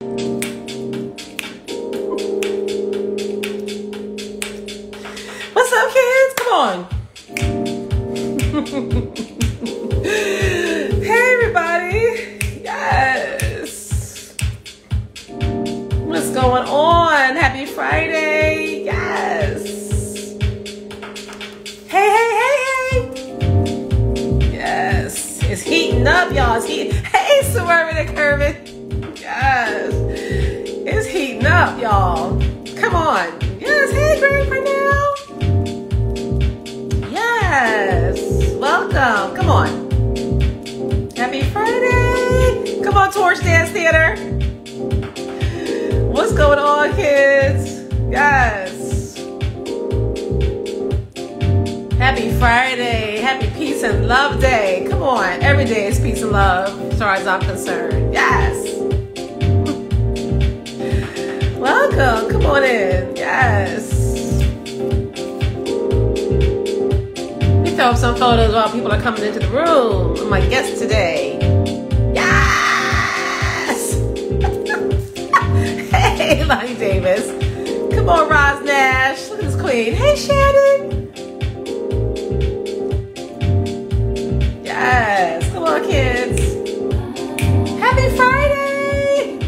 What's up, kids? Come on. Hey, everybody. Yes. What's going on? Happy Friday. Yes. Hey. Yes. It's heating up, y'all. It's heating. Hey, Swerving and Curvin. Yes. It's heating up, y'all. Come on. Yes. Hey, Greg, right now. Yes. Welcome. Come on. Happy Friday. Come on, Torch Dance Theater. What's going on, kids? Yes. Happy Friday. Happy Peace and Love Day. Come on. Every day is peace and love, as far as I'm concerned. Yes. Welcome. Come on in. Yes. We throw up some photos while people are coming into the room. I'm my guest today. Yes. Hey, Lonnie Davis. Come on, Rozz Nash. Look at this queen. Hey, Shannon. Yes. Come on, kids. Happy Friday.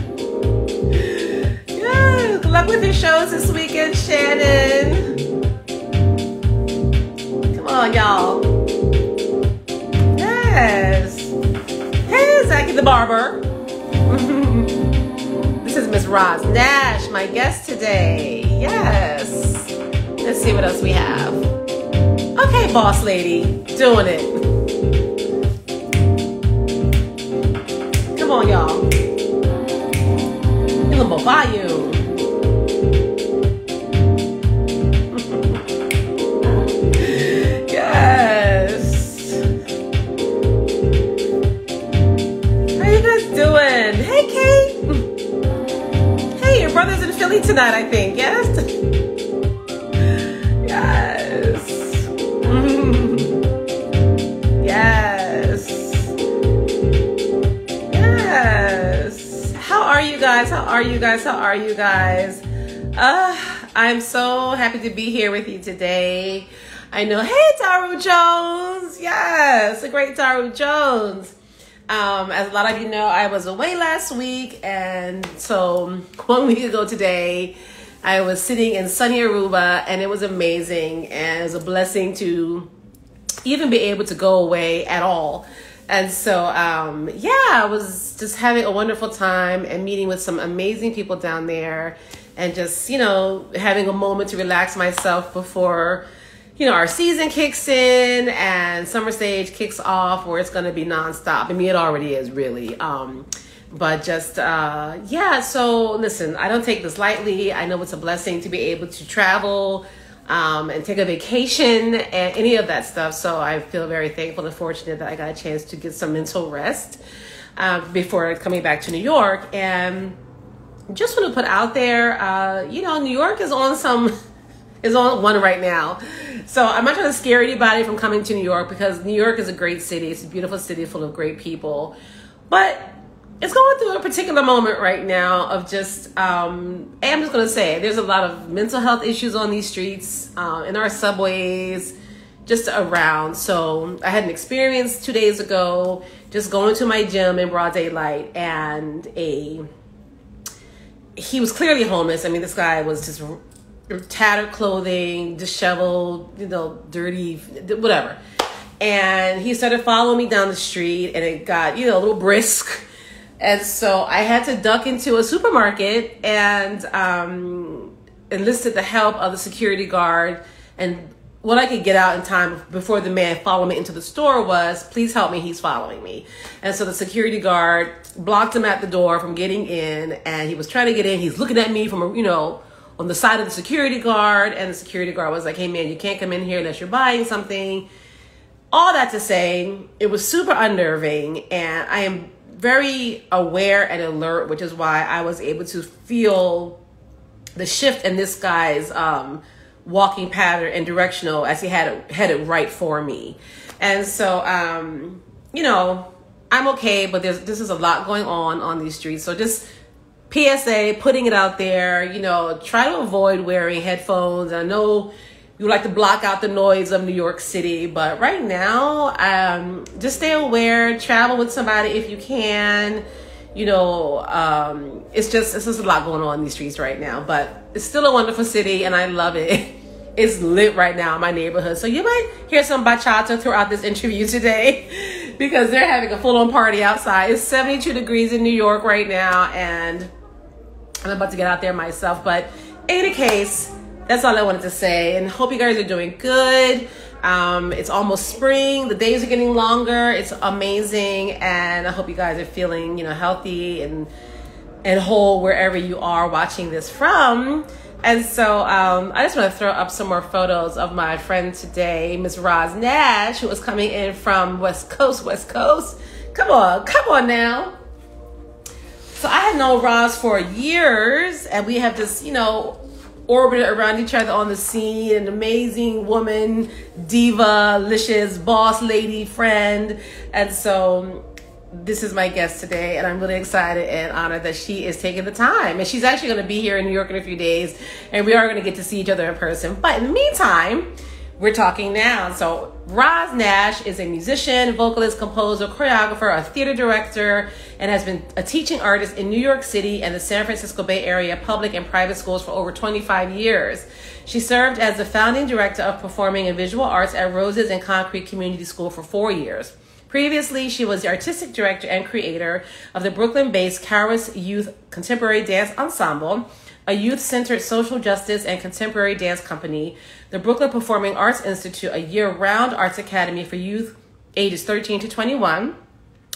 Yes. Good luck with your shows this weekend, Shannon. Come on, y'all. Yes. Hey, Zachy the Barber. This is Miss Rozz Nash, my guest today. Yes. Let's see what else we have. Okay, boss lady. Doing it. Come on, y'all. A little more volume. Yes. How you guys doing? Hey, Kate. Hey, your brother's in Philly tonight, I think. Yes. Yes. Yes. Yes. How are you guys? How are you guys? How are you guys? I'm so happy to be here with you today. I know, hey, Daru Jones. Yes, the great Daru Jones. As a lot of you know, I was away last week. And so 1 week ago today, I was sitting in sunny Aruba, and it was amazing. And it was a blessing to even be able to go away at all. And so, yeah, I was just having a wonderful time and meeting with some amazing people down there, and just, you know, having a moment to relax myself before, you know, our season kicks in and summer stage kicks off, where it's going to be nonstop. I mean, it already is, really. But just, yeah, so listen, I don't take this lightly. I know it's a blessing to be able to travel and take a vacation and any of that stuff. So I feel very thankful and fortunate that I got a chance to get some mental rest before coming back to New York. And just want to put out there, you know, New York is on one right now. So I'm not trying to scare anybody from coming to New York, because New York is a great city. It's a beautiful city full of great people. But it's going through a particular moment right now of just, I'm just going to say, there's a lot of mental health issues on these streets, in our subways, just around. So I had an experience 2 days ago, just going to my gym in broad daylight, and he was clearly homeless. I mean, this guy was just tattered clothing, disheveled, you know, dirty, whatever. And he started following me down the street, and it got, you know, a little brisk. And so I had to duck into a supermarket and enlisted the help of the security guard. And what I could get out in time before the man followed me into the store was, please help me, he's following me. And so the security guard blocked him at the door from getting in, and he was trying to get in. He's looking at me from, you know, on the side of the security guard, and the security guard was like, hey man, you can't come in here unless you're buying something. All that to say, it was super unnerving, and I am very aware and alert, which is why I was able to feel the shift in this guy's walking pattern and directional as he had it right for me. And so, you know, I'm okay, but this is a lot going on these streets. So just PSA, putting it out there, you know, try to avoid wearing headphones. I know you like to block out the noise of New York City, but right now, just stay aware, travel with somebody if you can. You know, it's just a lot going on in these streets right now, but it's still a wonderful city and I love it. It's lit right now in my neighborhood. So you might hear some bachata throughout this interview today because they're having a full-on party outside. It's 72 degrees in New York right now and I'm about to get out there myself. But in any case, that's all I wanted to say and hope you guys are doing good. It's almost spring. The days are getting longer. It's amazing. And I hope you guys are feeling, you know, healthy and whole wherever you are watching this from. And so I just want to throw up some more photos of my friend today, Miss Rozz Nash, who is coming in from West Coast. Come on now. So I had known Rozz for years and we have just, you know, orbited around each other on the scene. An amazing woman, diva, licious, boss lady, friend. And so this is my guest today and I'm really excited and honored that she is taking the time. And she's actually going to be here in New York in a few days and we are going to get to see each other in person. But in the meantime, we're talking now. So Rozz Nash is a musician, vocalist, composer, choreographer, a theater director, and has been a teaching artist in New York City and the San Francisco Bay Area public and private schools for over 25 years. She served as the founding director of performing and visual arts at Roses and Concrete Community School for 4 years. Previously, she was the artistic director and creator of the Brooklyn-based Caras Youth Contemporary Dance Ensemble, a youth-centered social justice and contemporary dance company, the Brooklyn Performing Arts Institute, a year-round arts academy for youth ages 13 to 21,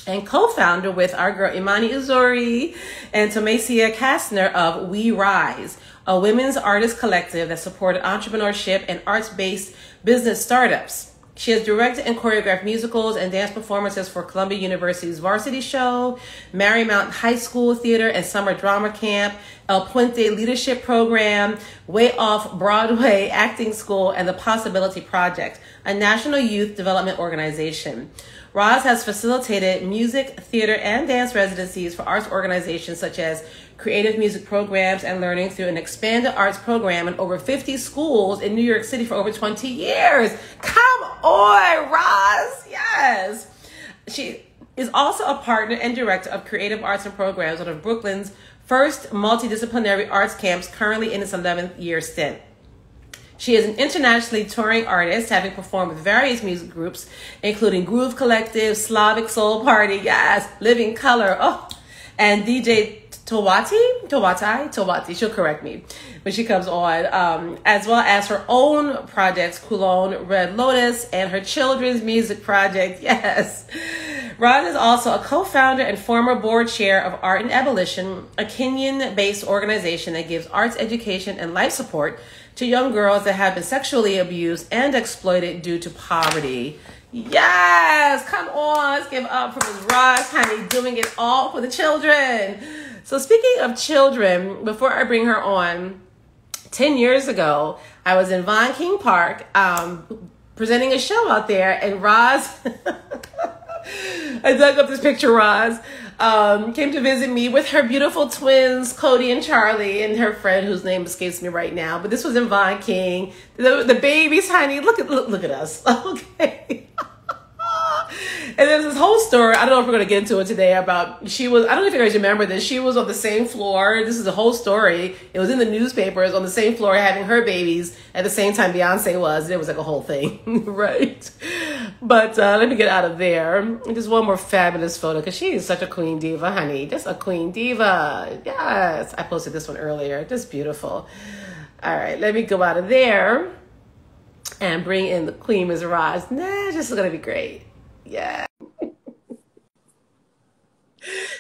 and co-founder with our girl Imani Uzuri and Tomasia Kastner of WERISE, a women's artist collective that supported entrepreneurship and arts-based business startups. She has directed and choreographed musicals and dance performances for Columbia University's Varsity show, Marymount High School Theater and Summer Drama Camp, Puente Leadership Program, Off Broadway Acting School, and the Possibility Project, a national youth development organization. Rozz has facilitated music, theater, and dance residencies for arts organizations such as creative music programs and learning through an expanded arts program in over 50 schools in New York City for over 20 years. Come on, Rozz. Yes. She is also a partner and director of creative arts and programs one of Brooklyn's first multidisciplinary arts camps, currently in its 11th year stint. She is an internationally touring artist, having performed with various music groups, including Groove Collective, Slavic Soul Party, yes, Living Color, oh, and DJ Towatei, she'll correct me when she comes on, as well as her own projects, COULON, Red Lotus, and her children's music project, yes. Rozz is also a co-founder and former board chair of Art in Abolition, a Kenyan-based organization that gives arts education and life support to young girls that have been sexually abused and exploited due to poverty. Yes, come on, let's give up for Ms. Rozz, honey, doing it all for the children. So speaking of children, before I bring her on, 10 years ago, I was in Von King Park presenting a show out there, and Rozz, I dug up this picture, Rozz, came to visit me with her beautiful twins, Cody and Charlie, and her friend whose name escapes me right now. But this was in Von King. The babies, honey, look at us. Okay. And there's this whole story, I don't know if we're going to get into it today, about I don't know if you guys remember this, she was on the same floor, this is a whole story, it was in the newspapers, on the same floor having her babies at the same time Beyonce was. It was like a whole thing, right? But let me get out of there. Just one more fabulous photo, because she is such a queen diva, honey, just a queen diva. Yes, I posted this one earlier, just beautiful. All right, let me go out of there and bring in the queen, Ms. Rozz. Nah, this is going to be great. Yeah. Is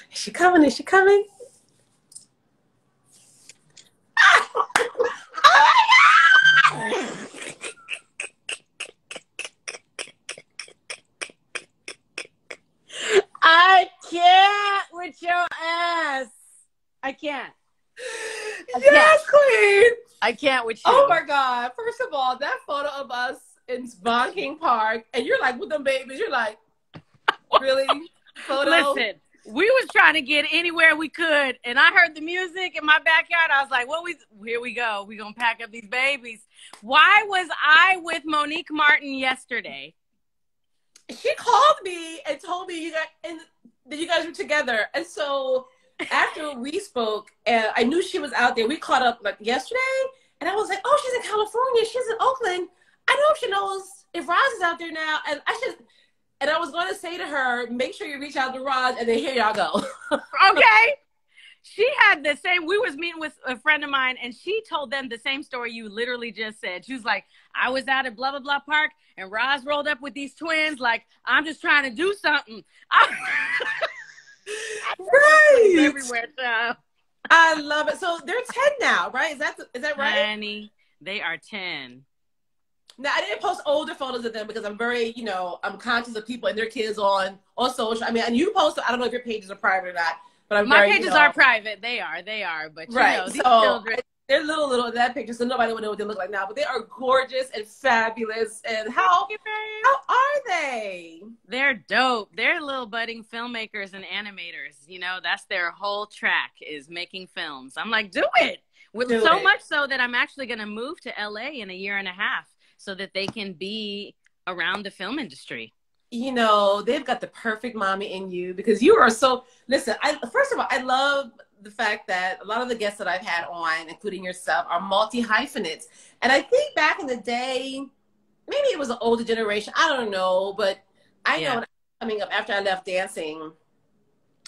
she coming? Is she coming? Oh my God! I can't with your ass. I can't. Yes, queen. I can't with you. Oh my God. First of all, that photo of us in Von King Park, and you're like with them babies, you're like, really? Photo? Listen, We was trying to get anywhere we could, and I heard the music in my backyard. I was like, here we go. We're going to pack up these babies. Why was I with Monique Martin yesterday? She called me and told me that you guys were together. And so after we spoke, and I knew she was out there, we caught up like yesterday, and I was like, oh, she's in California. She's in Oakland. I know if she knows if Rozz is out there now, and I was going to say to her, make sure you reach out to Rozz, and then here y'all go. Okay. She had the same, we was meeting with a friend of mine, and she told them the same story you literally just said. She was like, I was out at blah, blah, blah park, and Rozz rolled up with these twins, like, I'm just trying to do something. Right. Everywhere, child. I love it. So they're 10 now, right? Is that right? Honey, they are 10. Now, I didn't post older photos of them because I'm very, I'm conscious of people and their kids on social. I mean, and you post, I don't know if your pages are private or not, but my pages are private. They are. But right. These children. They're little in that picture, so nobody would know what they look like now, but they are gorgeous and fabulous. And how are they? They're dope. They're little budding filmmakers and animators. That's their whole track is making films. I'm like, do it. Much so that I'm actually going to move to LA in a year and a half so that they can be around the film industry. They've got the perfect mommy in you because you are so, listen, first of all, I love the fact that a lot of the guests that I've had on, including yourself, are multi-hyphenates. And I think back in the day, maybe it was an older generation, I don't know, but I know coming up after I left dancing,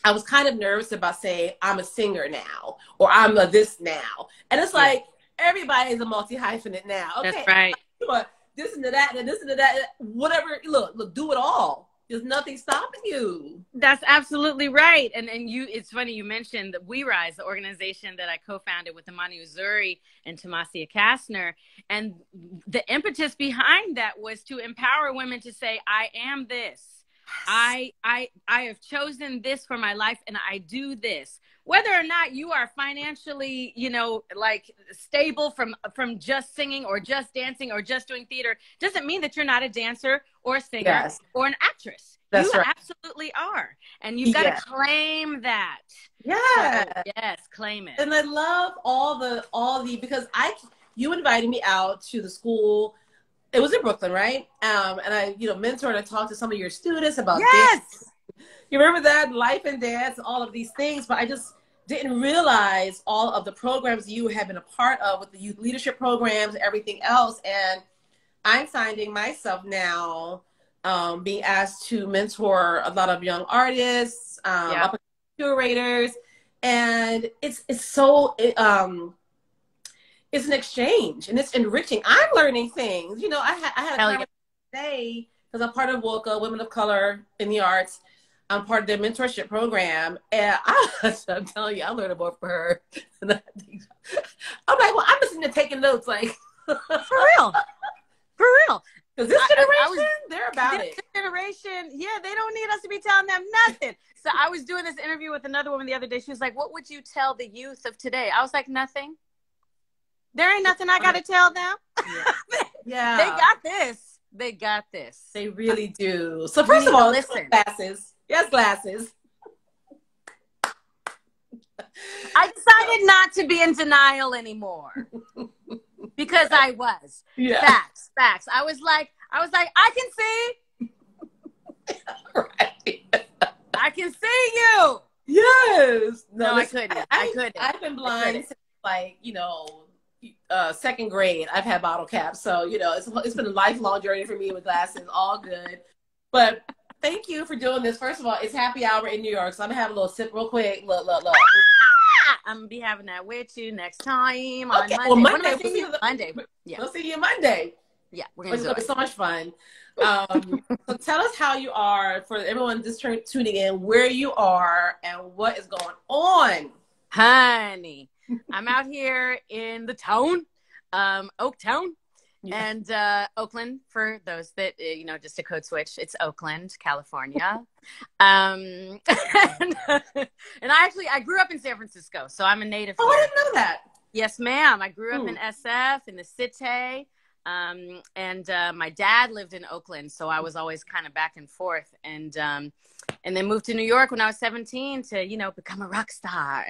I was kind of nervous about saying, I'm a singer now, or I'm a this now. And it's like, everybody is a multi-hyphenate now. Okay, that's right. This and that, and this and that, whatever. Look, do it all. There's nothing stopping you. That's absolutely right. And it's funny you mentioned the WERISE, the organization that I co-founded with Imani, Uzuri and Tomasia, Kastner. And the impetus behind that was to empower women to say, I am this. I have chosen this for my life, and I do this. Whether or not you are financially, like stable from just singing or just dancing or just doing theater, doesn't mean that you're not a dancer or a singer or an actress. That's you right. absolutely are. And you've got to claim that. Yeah. So, yes, claim it. And I love all the because you invited me out to the school. It was in Brooklyn, right? And I, mentored and talked to some of your students about dance. You remember that? Life and dance, all of these things. But I just didn't realize all of the programs you have been a part of with the youth leadership programs, everything else. And I'm finding myself now being asked to mentor a lot of young artists, curators. And it's an exchange and it's enriching. I'm learning things. I had a conversation today because I'm part of WOCA, Women of Color in the Arts. I'm part of their mentorship program. And I'm telling you, I learned more from her. I'm like, well, I'm just sitting there taking notes, like. For real. Because this generation, they're about it. This generation, they don't need us to be telling them nothing. So I was doing this interview with another woman the other day. She was like, what would you tell the youth of today? I was like, nothing. There ain't nothing I got to tell them. Yeah. They got this. They got this. They really do. So first of all, listen. Glasses. Yes, glasses. I decided not to be in denial anymore because I was. Yeah. Facts. I was like, I can see. Right. I can see you. Yes. No, I couldn't. I've been blind since second grade. I've had bottle caps. So, it's been a lifelong journey for me with glasses. All good. But thank you for doing this. First of all, it's happy hour in New York. So I'm going to have a little sip real quick. Look. I'm going to be having that with you next time on Monday. Well, Monday. Monday. Yeah. We'll see you Monday. Yeah, we're It's going to be so much fun. So tell us how you are, for everyone just tuning in, where you are and what is going on. Honey, I'm out here in the town, Oaktown. Yeah. And Oakland, for those that, just a code switch, it's Oakland, California. And I grew up in San Francisco, so I'm a native here. I didn't know that. Yes, ma'am. I grew up in SF, in the city. My dad lived in Oakland, so I was always kind of back and forth. And then moved to New York when I was 17 to, you know, become a rock star.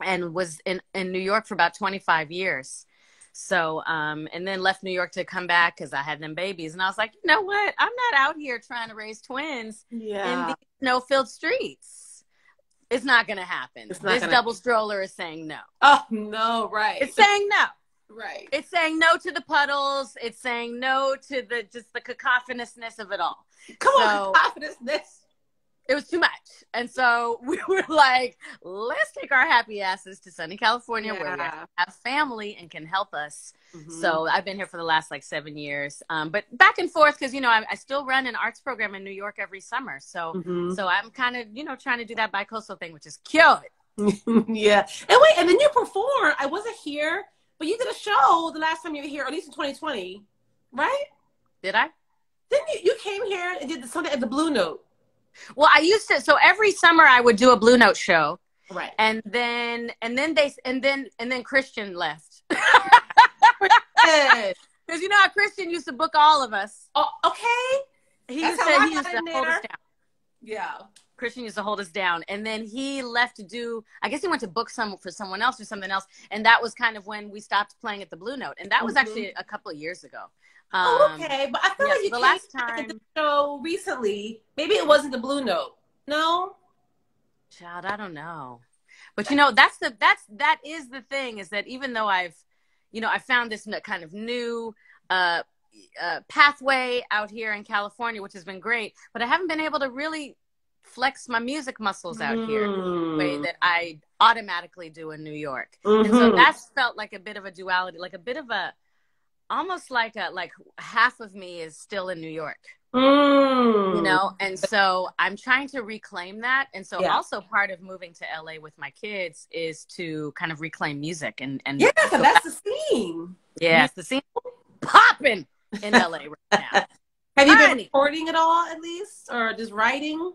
And was in New York for about 25 years. So, and then left New York to come back because I had them babies. And I was like, you know what? I'm not out here trying to raise twins in these snow-filled streets. It's not going to happen. This double stroller is saying no. Oh, no, right. It's saying no. Right. It's saying no to the puddles. It's saying no to just the cacophonousness of it all. Come on, cacophonousness. It was too much. And so we were like, let's take our happy asses to sunny California where we have family and can help us. So I've been here for the last like 7 years. But back and forth because, you know, I still run an arts program in New York every summer. So so I'm kind of, you know, trying to do that bi-coastal thing, which is cute. Yeah. And wait, and then you performed. I wasn't here, but you did a show the last time you were here, or at least in 2020, right? Did I? Didn't you came here and did something at the Blue Note? Well, I used to. So every summer I would do a Blue Note show, right? And then Christian left. Because you know how Christian used to book all of us. Oh, okay. He used to hold us down. Yeah. Christian used to hold us down, and then he left to do. I guess he went to book for someone else or something else, and that was kind of when we stopped playing at the Blue Note, and that was actually a couple of years ago. Okay, but I feel like you the came last back time at the show recently. Maybe it wasn't the Blue Note. No, child, I don't know. But you know, that is the thing, is that even though I found this kind of new pathway out here in California, which has been great, but I haven't been able to really flex my music muscles out here the way that I automatically do in New York. And so that's felt like a bit of a duality, like a bit of a, almost like half of me is still in New York, you know? And so I'm trying to reclaim that. And so also part of moving to LA with my kids is to kind of reclaim music and so that's the scene. Yeah, it's the scene popping in LA right now. Have you been recording at all, at least, or just writing?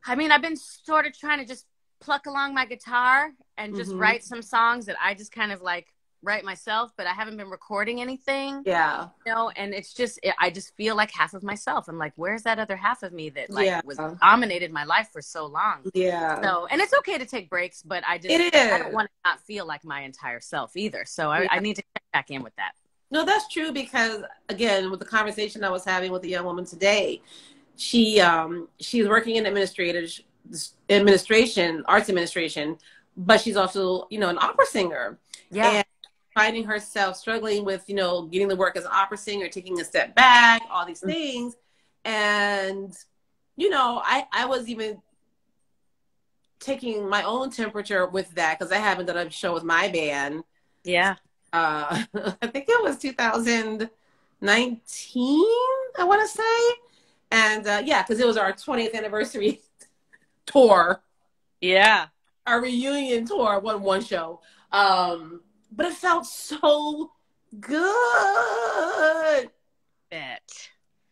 I mean, I've been sort of trying to just pluck along my guitar and just write some songs that I just kind of like write myself, but I haven't been recording anything. Yeah. You know, and it's just, I just feel like half of myself. I'm like, where's that other half of me that was dominated my life for so long? Yeah. So, and it's okay to take breaks, but I don't want to not feel like my entire self either. So I need to check back in with that. No, that's true, because again, with the conversation I was having with a young woman today, she's working in administration, arts administration, but she's also, you know, an opera singer. Yeah. And finding herself struggling with, you know, getting the work as an opera singer, taking a step back, all these things. And, you know, I was even taking my own temperature with that, because I haven't done a show with my band. Yeah. I think it was 2019, I want to say. And yeah, because it was our 20th anniversary tour. Yeah. Our reunion tour, one show. But it felt so good. Because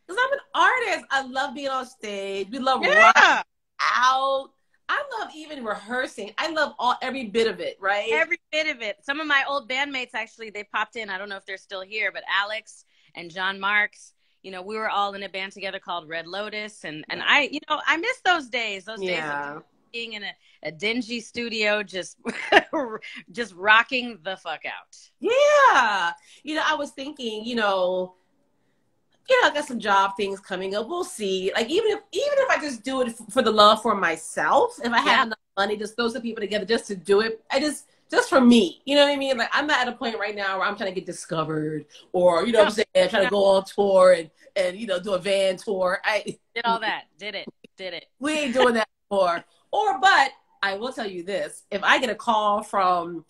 I'm an artist. I love being on stage. We love rocking out. I love even rehearsing. I love every bit of it, right? Every bit of it. Some of my old bandmates, actually, they popped in. I don't know if they're still here, but Alex and John Marks, you know, we were all in a band together called Red Lotus. And I, you know, I miss those days. Those days of being in a dingy studio, just rocking the fuck out. Yeah. You know, I was thinking, you know, I got some job things coming up. We'll see. Like, even if I just do it for the love for myself, if I have enough money, just throw some people together just to do it. Just for me, you know what I mean? Like, I'm not at a point right now where I'm trying to get discovered, or, you know what I'm saying, I'm trying to go on tour and, you know, do a van tour. I did all that. Did it. We ain't doing that anymore. But I will tell you this. If I get a call from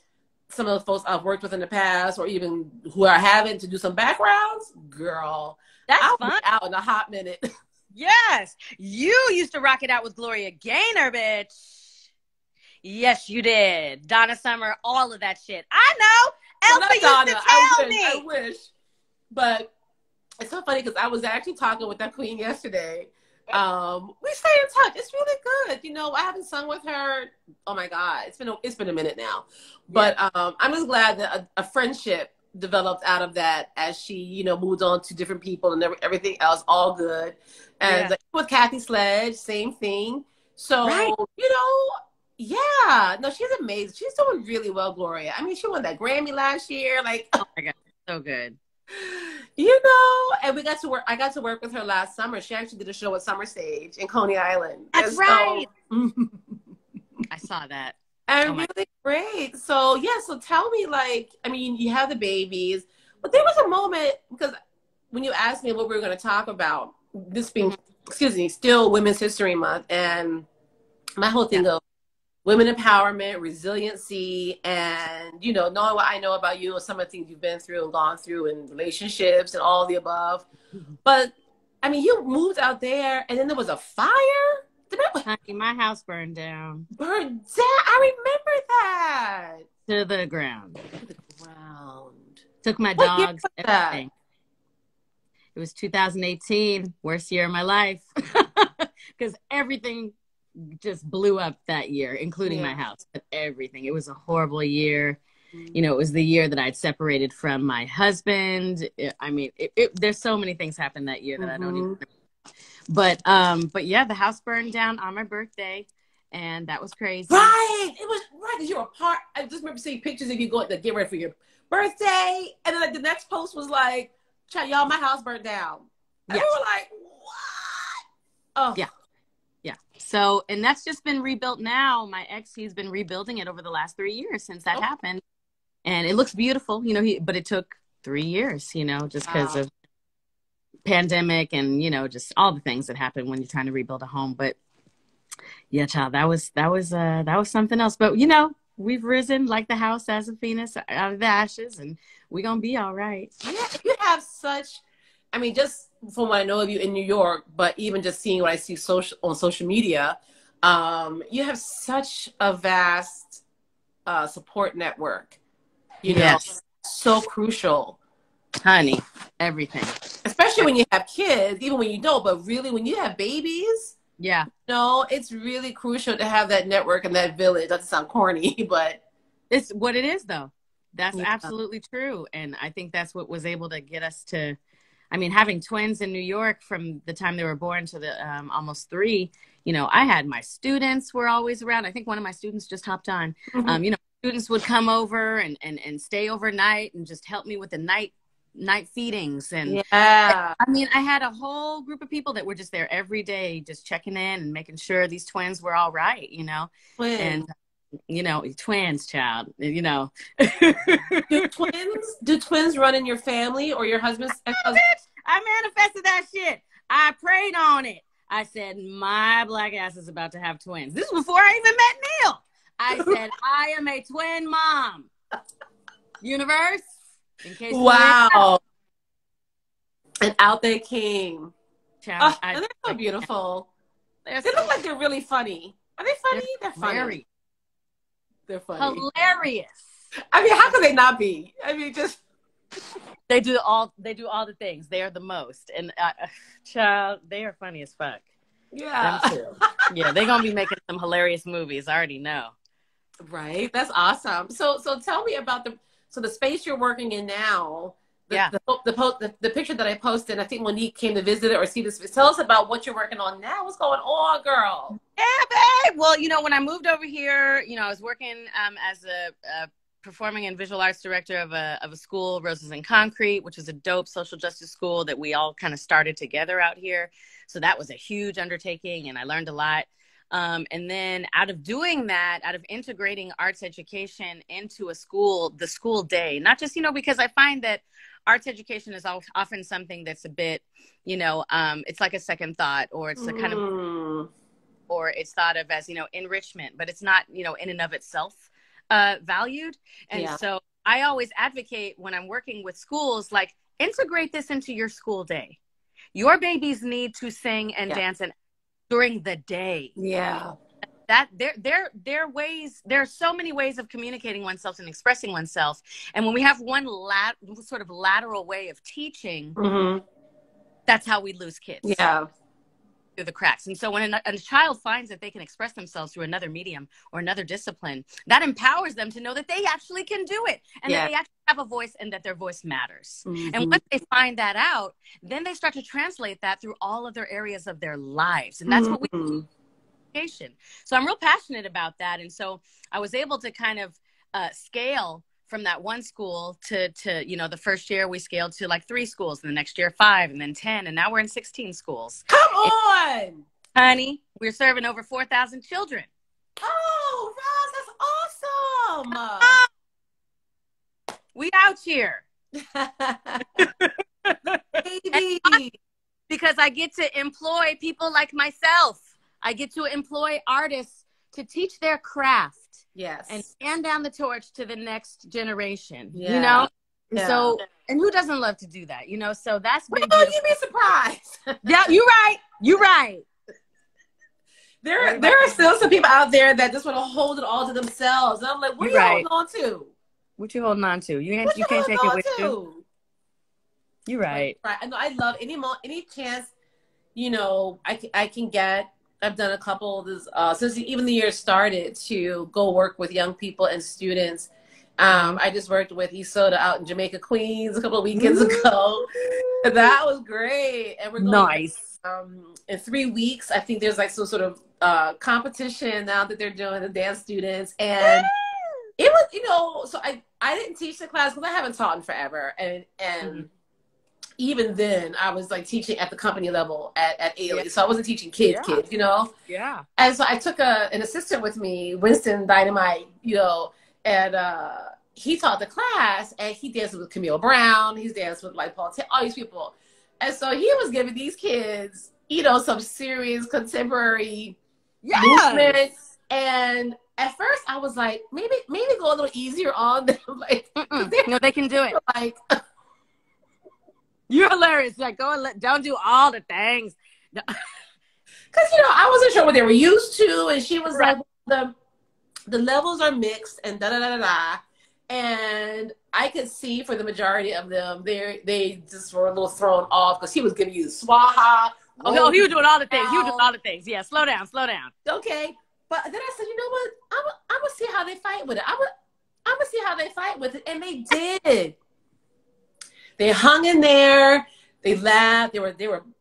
some of the folks I've worked with in the past, or even who I haven't, to do some backgrounds, girl, I'll be out in a hot minute. Yes. You used to rock it out with Gloria Gaynor, bitch. Yes, you did. Donna Summer, all of that shit. I know. Elsa used to tell me. I wish. But it's so funny, because I was actually talking with that queen yesterday. We stay in touch. It's really good. You know, I haven't sung with her. Oh my God, it's been a minute now. But I'm just glad that a friendship developed out of that as she, you know, moved on to different people and everything else, all good. And like, with Kathy Sledge, same thing. So, you know, yeah, no, she's amazing. She's doing really well, Gloria. I mean, she won that Grammy last year. Like, oh my God, so good. You know, and I got to work with her last summer. She actually did a show at Summer Stage in Coney Island. That's right. I saw that. And really great. So, yeah, so tell me, like, I mean, you have the babies, but there was a moment, because when you asked me what we were going to talk about, this being, excuse me, still Women's History Month, and my whole thing of women empowerment, resiliency, and, you know, knowing what I know about you and some of the things you've been through and gone through in relationships and all the above. But, I mean, you moved out there, and then there was a fire? Honey, my house burned down. Burned down? I remember that. To the ground. To the ground. Took my dogs, everything. It was 2018, worst year of my life. Because everything just blew up that year, including my house, but everything. It was a horrible year. You know, it was the year that I'd separated from my husband. I mean, there's so many things happened that year that I don't even remember. But yeah, the house burned down on my birthday, and that was crazy. Right, it was right because you were apart. I just remember seeing pictures of you going to get ready for your birthday, and then like the next post was like, "Y'all, my house burned down." And we were like, "What?" Oh, yeah. So, and that's just been rebuilt now. My ex, he's been rebuilding it over the last 3 years since that happened, and it looks beautiful. You know, but it took 3 years. You know, just because of pandemic and, you know, just all the things that happen when you're trying to rebuild a home. But yeah, child, that was something else. But, you know, we've risen like the house as a phoenix out of the ashes, and we're going to be all right. Yeah, you have such, I mean, just from what I know of you in New York, but even just seeing what I see on social media, you have such a vast support network, you know, so crucial. Honey, everything. Especially when you have kids, even when you don't, but really when you have babies, you know, it's really crucial to have that network and that village. That doesn't sound corny, but it's what it is, though. That's absolutely true. And I think that's what was able to get us to, I mean, having twins in New York from the time they were born to the almost 3, you know, I had my students were always around. I think one of my students just hopped on. You know, students would come over and stay overnight and just help me with the night feedings. And I mean, I had a whole group of people that were just there every day, just checking in and making sure these twins were all right, you know. And you know, twins, child, you know. do twins run in your family or your husband's I manifested that shit. I prayed on it. I said, my black ass is about to have twins. This was before I even met Neil. I said, I am a twin mom. Universe. In case and out they came. Child, they're so beautiful. They look like they're really funny. Are they funny? They're funny. They're funny. Hilarious. I mean, how could they not be? I mean, just they do all the things. They are the most. And child, they are funny as fuck. Yeah. Them too. Yeah, they're gonna be making some hilarious movies. I already know. Right. That's awesome. So tell me about the space you're working in now. The picture that I posted, I think Monique came to visit it or see this. Tell us about what you're working on now. What's going on, girl? Yeah, babe. Well, you know, when I moved over here, you know, I was working as a performing and visual arts director of a school, Roses in Concrete, which is a dope social justice school that we all kind of started together out here. So that was a huge undertaking, and I learned a lot. And then out of doing that, out of integrating arts education into a school, the school day, not just, you know, because I find that arts education is often something that's a bit, you know, it's like a second thought, or it's a kind of, or it's thought of as, you know, enrichment, but it's not, you know, in and of itself valued. And so I always advocate when I'm working with schools, like, integrate this into your school day. Your babies need to sing and dance and during the day. That there are ways, there are so many ways of communicating oneself and expressing oneself. And when we have one sort of lateral way of teaching, that's how we lose kids. through the cracks. And so when a child finds that they can express themselves through another medium or another discipline, that empowers them to know that they actually can do it, and that they actually have a voice, and that their voice matters. And once they find that out, then they start to translate that through all other areas of their lives. And that's what we do. So I'm real passionate about that. And so I was able to kind of scale from that one school to, you know, the first year we scaled to like 3 schools, and the next year 5, and then 10, and now we're in 16 schools. Come on, honey, we're serving over 4,000 children. Oh, Rozz, that's awesome. We out here. Baby. Because I get to employ people like myself. I get to employ artists to teach their craft. Yes. And hand down the torch to the next generation. You know? Yeah. So, and who doesn't love to do that? You know, so that's been well, you'd be surprised. Yeah, you're right. You're right. There are still some people out there that just want to hold it all to themselves. And I'm like, what are you holding on to? What you holding on to? You can't take it with you. You're right. Right. I know. I love any chance, you know, I can get. I've done a couple of this, since even the year started, to go work with young people and students. I just worked with Isoda out in Jamaica, Queens a couple of weekends ago. That was great. And we're going nice. In 3 weeks. I think there's like some sort of competition now that they're doing, the dance students. And it was, you know, so I didn't teach the class because I haven't taught in forever. And even then, I was like teaching at the company level at Ailey. So I wasn't teaching kids, you know? Yeah. And so I took an assistant with me, Winston Dynamite, you know, and he taught the class, and he danced with Camille Brown. He's danced with like Paul, all these people. And so he was giving these kids, you know, some serious contemporary movements. And at first I was like, maybe go a little easier on them. Like, no, they can do it. Like, you're hilarious. Like, don't do all the things. Because, you know, I wasn't sure what they were used to. And she was like, the levels are mixed and da-da-da-da-da. And I could see for the majority of them, they just were a little thrown off because he was giving you the swaha. Oh, no, he was doing all the things. He was doing all the things. Yeah, slow down. Okay. But then I said, you know what? I'm going to see how they fight with it. I'm going to see how they fight with it. And they did. They hung in there. They laughed. They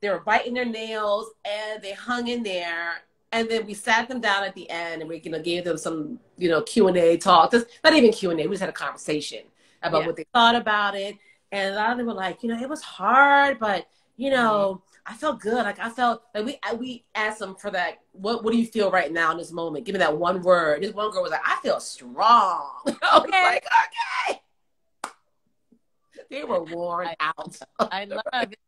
were biting their nails, and they hung in there. And then we sat them down at the end, and we, you know, gave them some, you know, Q&A talk. Not even Q&A. We just had a conversation about what they thought about it. And a lot of them were like, you know, it was hard, but, you know, I felt good. Like, I felt like we asked them for that. What do you feel right now in this moment? Give me that one word. This one girl was like, I feel strong. I was like, okay. They were worn out. I love it.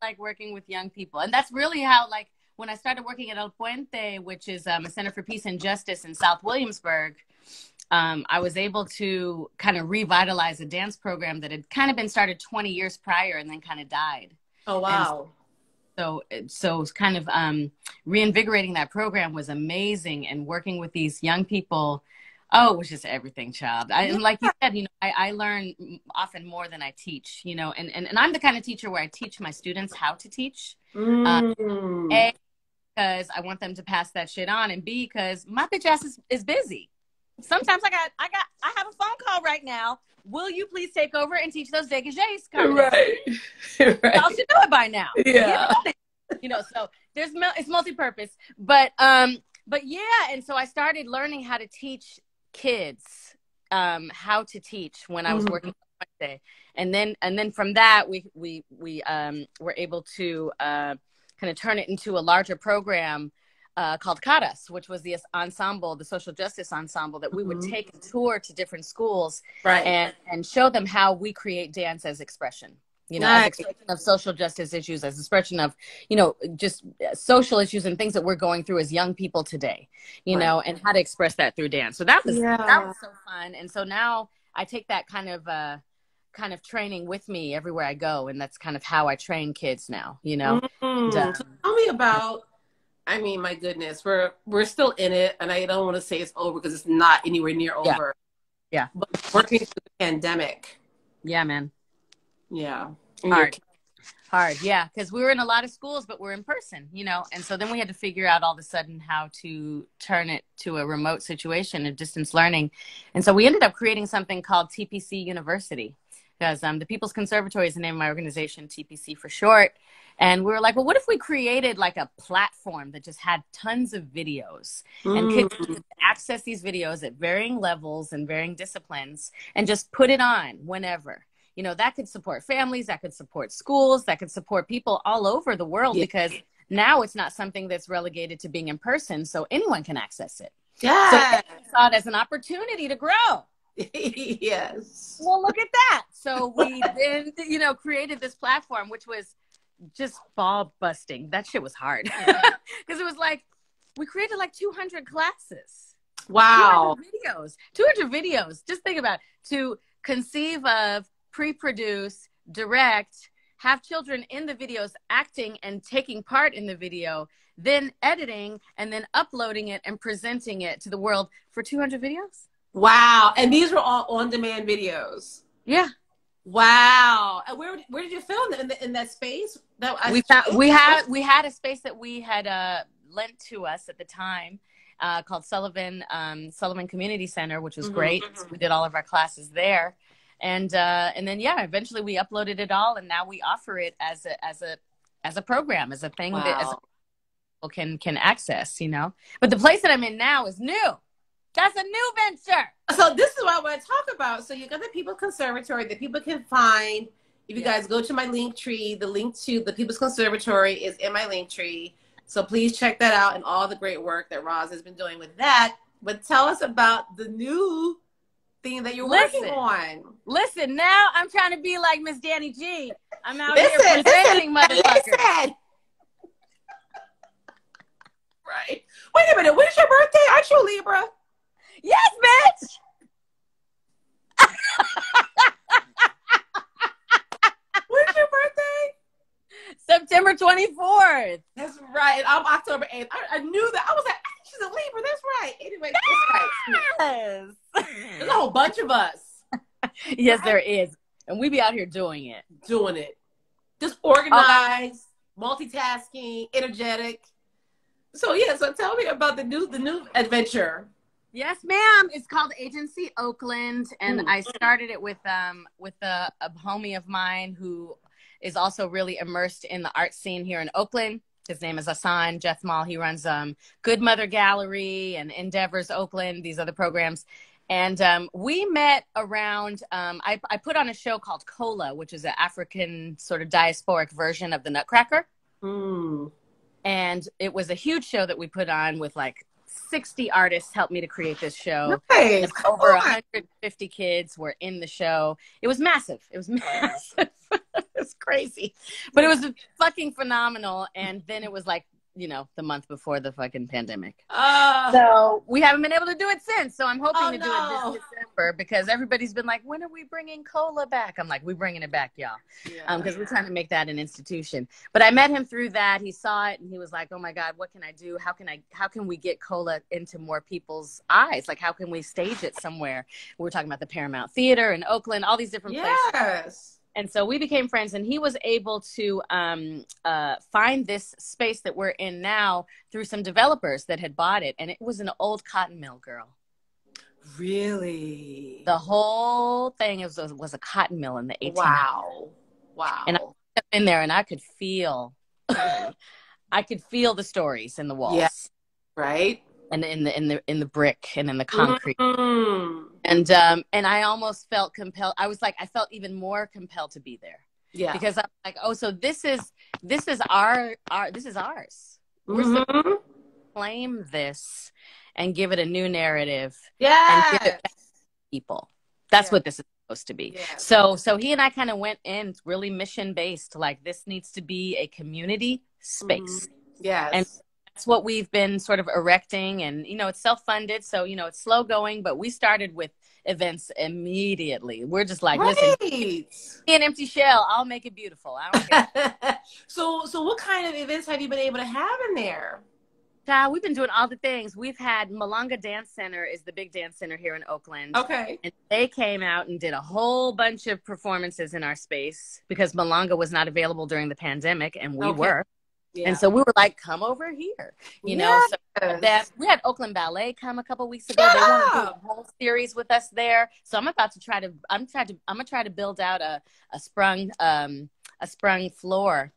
Like working with young people. And that's really how, like, when I started working at El Puente, which is a Center for Peace and Justice in South Williamsburg, I was able to kind of revitalize a dance program that had kind of been started 20 years prior and then kind of died. Oh, wow. So it's kind of reinvigorating that program was amazing, and working with these young people. Oh, it was just everything, child. And like you said, you know, I learn often more than I teach, you know, and I'm the kind of teacher where I teach my students how to teach. A, because I want them to pass that shit on, and B, because my bitch ass is busy. Sometimes I have a phone call right now. Will you please take over and teach those dégagés? Right. Y'all should know it by now. Yeah. You know, so it's multi-purpose, but yeah. And so I started learning how to teach kids, how to teach when I was working on Wednesday. And then from that, we were able to kind of turn it into a larger program called Caras, which was the ensemble, the social justice ensemble that we would take a tour to different schools, and show them how we create dance as expression. You know, as expression of social justice issues, as expression of, you know, just social issues and things that we're going through as young people today, you know, and how to express that through dance. So that was so fun. And so now I take that kind of training with me everywhere I go. And that's kind of how I train kids now, you know. So tell me about, I mean, my goodness, we're still in it. And I don't want to say it's over because it's not anywhere near over. Yeah. But working through the pandemic. Yeah, man. Yeah. Hard, yeah, because we were in a lot of schools, but we're in person, you know, and so then we had to figure out all of a sudden how to turn it to a remote situation of distance learning. And so we ended up creating something called TPC University, because the People's Conservatory is the name of my organization, TPC for short. And we were like, well, what if we created like a platform that just had tons of videos and kids could access these videos at varying levels and varying disciplines and just put it on whenever. You know, that could support families, that could support schools, that could support people all over the world, because now it's not something that's relegated to being in person, so anyone can access it. Yeah. So we saw it as an opportunity to grow. Yes. Well, look at that. So we then, you know, created this platform, which was just ball busting. That shit was hard. Because it was like, we created like 200 classes. Wow. 200 videos. Just think about it. To conceive of, pre-produce, direct, have children in the videos acting and taking part in the video, then editing and then uploading it and presenting it to the world for 200 videos. Wow. And these were all on-demand videos. Yeah. Wow. And where did you film in that space? We had a space that we had lent to us at the time called Sullivan Community Center, which was great. So we did all of our classes there. And then, yeah, eventually we uploaded it all, and now we offer it as a program, as a thing that people can access, you know. But the place that I'm in now is new. That's a new venture. So this is what I want to talk about. So you got the People's Conservatory that people can find. If you guys go to my link tree, the link to the People's Conservatory is in my link tree. So please check that out and all the great work that Rozz has been doing with that. But tell us about the new thing that you're working on. Listen, now I'm trying to be like Miss Danny G. I'm out here presenting motherfuckers. Right. Wait a minute. When is your birthday? Aren't you a Libra? Yes, bitch. When's your birthday? September 24th. That's right. I'm October 8th. I knew that. I was like, she's a Libra. That's right. Anyway, that's right. Yes. There's a whole bunch of us. Yes, there is. And we be out here doing it. Just organized, multitasking, energetic. So yeah, so tell me about the new adventure. Yes, ma'am. It's called Agency Oakland, and I started it with a homie of mine who is also really immersed in the art scene here in Oakland. His name is Hassan Jethmal. He runs Good Mother Gallery and Endeavors Oakland, these other programs. And we met around, I put on a show called Cola, which is an African sort of diasporic version of the Nutcracker. And it was a huge show that we put on with like 60 artists helped me to create this show. Nice. Over 150 kids were in the show. It was massive. It was crazy. But it was fucking phenomenal. And then it was like, you know, the month before the fucking pandemic. So we haven't been able to do it since. So I'm hoping to do it this December, because everybody's been like, when are we bringing Cola back? I'm like, we're bringing it back, y'all. Because we're trying to make that an institution. But I met him through that. He saw it and he was like, oh my God, what can I do? How can we get Cola into more people's eyes? Like, how can we stage it somewhere? We're talking about the Paramount Theater in Oakland, all these different places. And so we became friends, and he was able to find this space that we're in now through some developers that had bought it. And it was an old cotton mill, girl. Really? The whole thing was a cotton mill in the 1800s. Wow. And I stepped in there and I could feel, the stories in the walls. Yeah. Right. And in the brick and in the concrete. And I almost felt compelled. I felt even more compelled to be there. Yeah. Because I'm like, oh, so this is ours. We're supposed to claim this and give it a new narrative. Yeah. And give it back to people. That's what this is supposed to be. Yeah. So he and I kind of went in really mission based, like this needs to be a community space. Yes. And that's what we've been sort of erecting, and you know, it's self-funded, so you know, it's slow going, but we started with events immediately. We're just like, listen, be an empty shell, I'll make it beautiful. I don't care. So what kind of events have you been able to have in there? Child, we've been doing all the things. We've had Malanga Dance Center is the big dance center here in Oakland. Okay. And they came out and did a whole bunch of performances in our space because Malanga was not available during the pandemic, and we were. Yeah. And so we were like, come over here, you know. So that we had Oakland Ballet come a couple weeks ago. They want to do a whole series with us there. So I'm about to try to. I'm gonna try to build out a sprung floor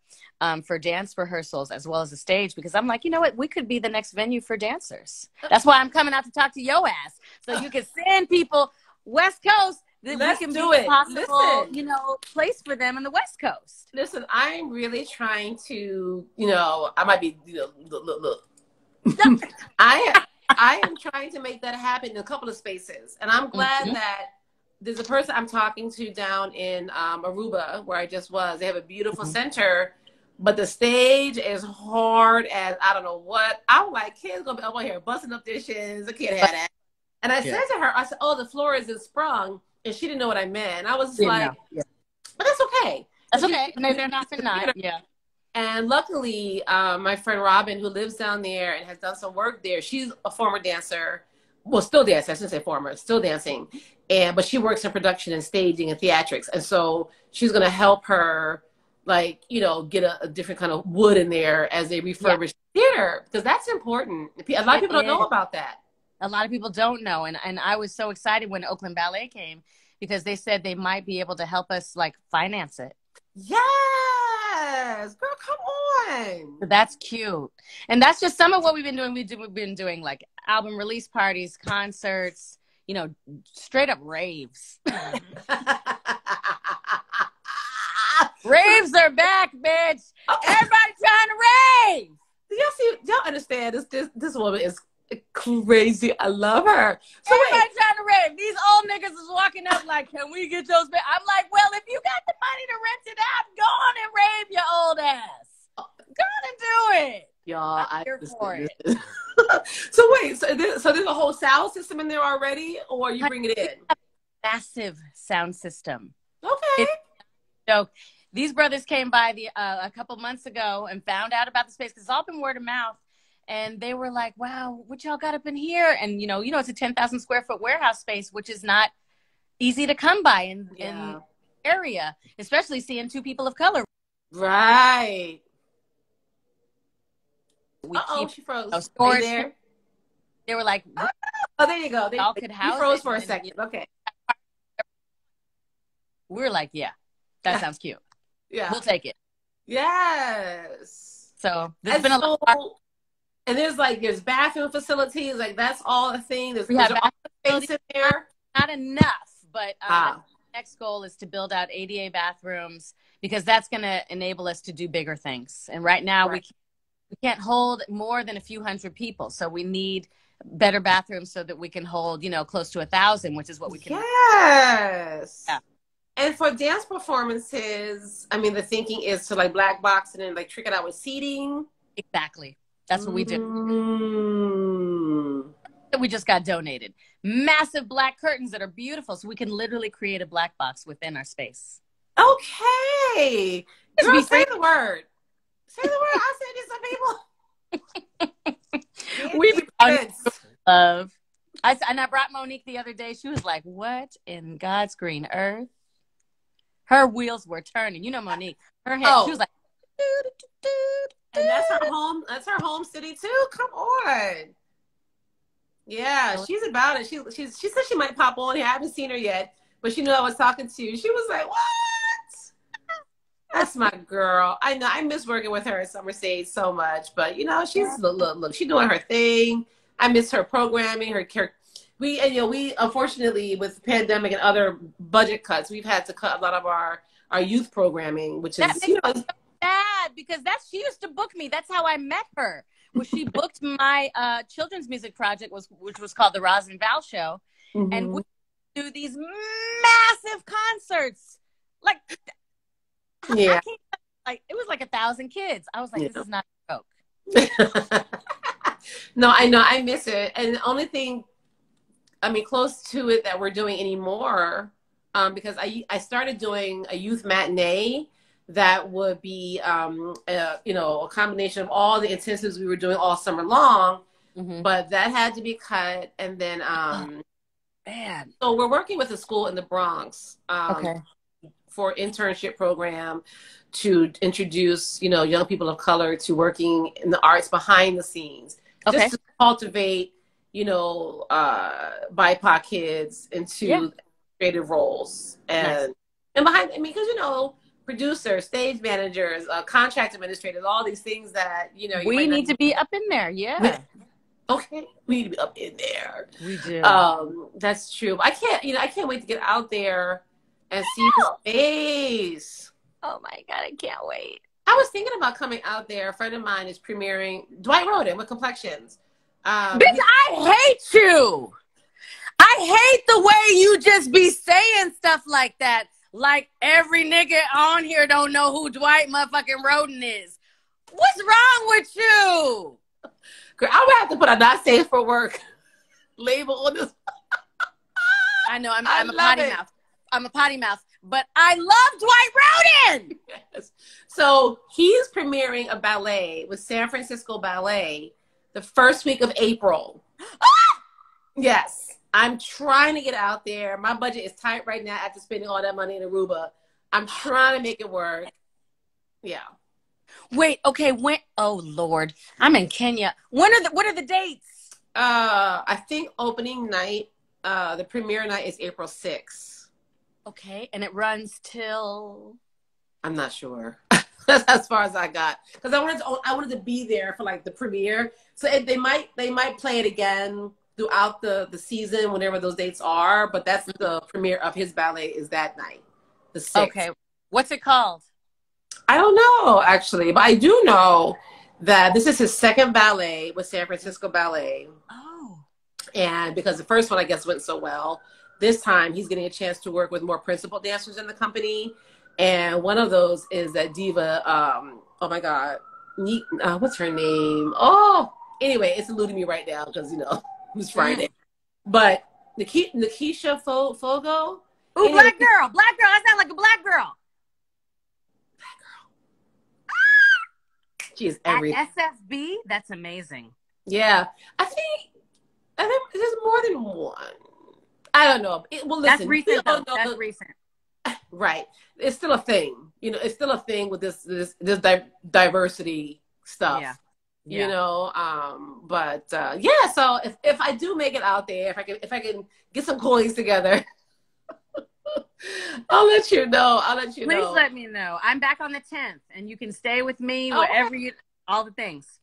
for dance rehearsals as well as a stage, because I'm like, you know what, we could be the next venue for dancers. That's why I'm coming out to talk to your ass, so you can send people West Coast. Let's we can do be it. A possible, Listen, you know, place for them in the West Coast. Listen, I'm really trying to, you know, I might be, you know, look. I am trying to make that happen in a couple of spaces, and I'm glad that there's a person I'm talking to down in Aruba, where I just was. They have a beautiful center, but the stage is hard as I don't know what. I'm like, kids gonna be over here busting up dishes. I can't have that. And I said to her, I said, oh, the floor isn't sprung. And she didn't know what I meant. I was just like, but that's okay. That's okay. No, they're not for not. Yeah. And luckily, my friend Robin, who lives down there and has done some work there, she's a former dancer. Well, still dancing. I shouldn't say former, still dancing. But she works in production and staging and theatrics. And so she's going to help her, like, you know, get a different kind of wood in there as they refurbish theater, because that's important. A lot of people don't know about that. A lot of people don't know. And I was so excited when Oakland Ballet came, because they said they might be able to help us, like, finance it. Yes, girl, come on. So that's cute. And that's just some of what we've been doing. We've been doing, like, album release parties, concerts, you know, straight up raves. Raves are back, bitch. Everybody trying to rave. Y'all understand this woman is crazy. I love her. So everybody trying to rave. These old niggas is walking up like, can we get those? I'm like, well, if you got the money to rent it out, go on and rave your old ass. Go on and do it. Y'all, I'm here for it. So wait, so there's a whole sound system in there already, or you bring it in? Massive sound system. Okay. So these brothers came by a couple months ago and found out about the space, because it's all been word of mouth. And they were like, wow, what y'all got up in here? And, you know, it's a 10,000 square foot warehouse space, which is not easy to come by in the area, especially seeing two people of color. Right. She froze. Are you there? They were like, oh, there you go. Y'all could house froze for a second. Okay. We were like, yeah, that sounds cute. Yeah. We'll take it. Yes. So there's been a lot. And there's bathroom facilities, like that's all a thing. There's space in there. Not enough, but the next goal is to build out ADA bathrooms, because that's going to enable us to do bigger things. And right now we can't hold more than a few hundred people, so we need better bathrooms so that we can hold, you know, close to 1,000, which is what we can. Yes. Yeah. And for dance performances, I mean, the thinking is to like black box and then like trick it out with seating. Exactly. That's what we do. We just got donated massive black curtains that are beautiful, so we can literally create a black box within our space. Okay. Girl, say the word. Say the word. I'll send you some people. We love. And I brought Monique the other day. She was like, what in God's green earth? Her wheels were turning. You know Monique. Her head, she was like, and that's her home. That's her home city too. Come on. Yeah, she's about it. She said she might pop on here. I haven't seen her yet, but she knew I was talking to you. She was like, what? That's my girl. I know. I miss working with her at Summer Stage so much, but you know, she's look, she's doing her thing. I miss her programming, her character. We unfortunately, with the pandemic and other budget cuts, we've had to cut a lot of our youth programming, which is bad, because she used to book me. That's how I met her. Was she booked my children's music project, which was called the Rozz Val Show, and we do these massive concerts, like it was like 1,000 kids. I was like, this is not a joke. No, I know, I miss it, and the only thing, I mean, close to it that we're doing anymore, because I started doing a youth matinee that would be, you know, a combination of all the intensives we were doing all summer long. But that had to be cut. And then, man. So we're working with a school in the Bronx Okay. for internship program to introduce, you know, young people of color to working in the arts behind the scenes. Okay. Just to cultivate, you know, BIPOC kids into creative roles. And behind, I mean, because, you know, producers, stage managers, contract administrators, all these things that, you know, we need to be up in there. Yeah. Okay, we need to be up in there. We do. That's true. I can't wait to get out there and see the space. Oh my God, I can't wait. I was thinking about coming out there. A friend of mine is premiering Dwight Roden with Complexions. Bitch, I hate you. I hate the way you just be saying stuff like that. Like every nigga on here don't know who Dwight motherfucking Roden is. What's wrong with you? Girl, I would have to put a not safe for work label on this. I know, I'm a potty mouth. I'm a potty mouth, but I love Dwight Roden. Yes. So he's premiering a ballet with San Francisco Ballet the first week of April. Yes. I'm trying to get out there. My budget is tight right now after spending all that money in Aruba. I'm trying to make it work. Yeah. Wait, okay, when? Oh Lord, I'm in Kenya. What are the dates? I think opening night, the premiere night is April 6th. Okay, and it runs till? I'm not sure. That's as far as I got, because I wanted to be there for like the premiere. So they might play it again throughout the season, whenever those dates are. But that's the premiere of his ballet is that night, the 6th. Okay, what's it called? I don't know, actually, but I do know that this is his second ballet with San Francisco Ballet. Oh. And because the first one, I guess, went so well, this time he's getting a chance to work with more principal dancers in the company. And one of those is that diva, oh my God, what's her name? Oh, anyway, it's eluding me right now because, you know, it was Friday. But Nikisha Fogo. Ooh, anyway, black girl. I sound like a black girl. She is everything. At SFB? That's amazing. Yeah. I think there's more than one. I don't know. Well, listen. That's recent, though. That's recent. Right. It's still a thing. You know, it's still a thing with this diversity stuff. Yeah. You know, but yeah, so if I do make it out there, if I can get some coins together, I'll let you know. Please let me know. I'm back on the 10th, and you can stay with me wherever all the things.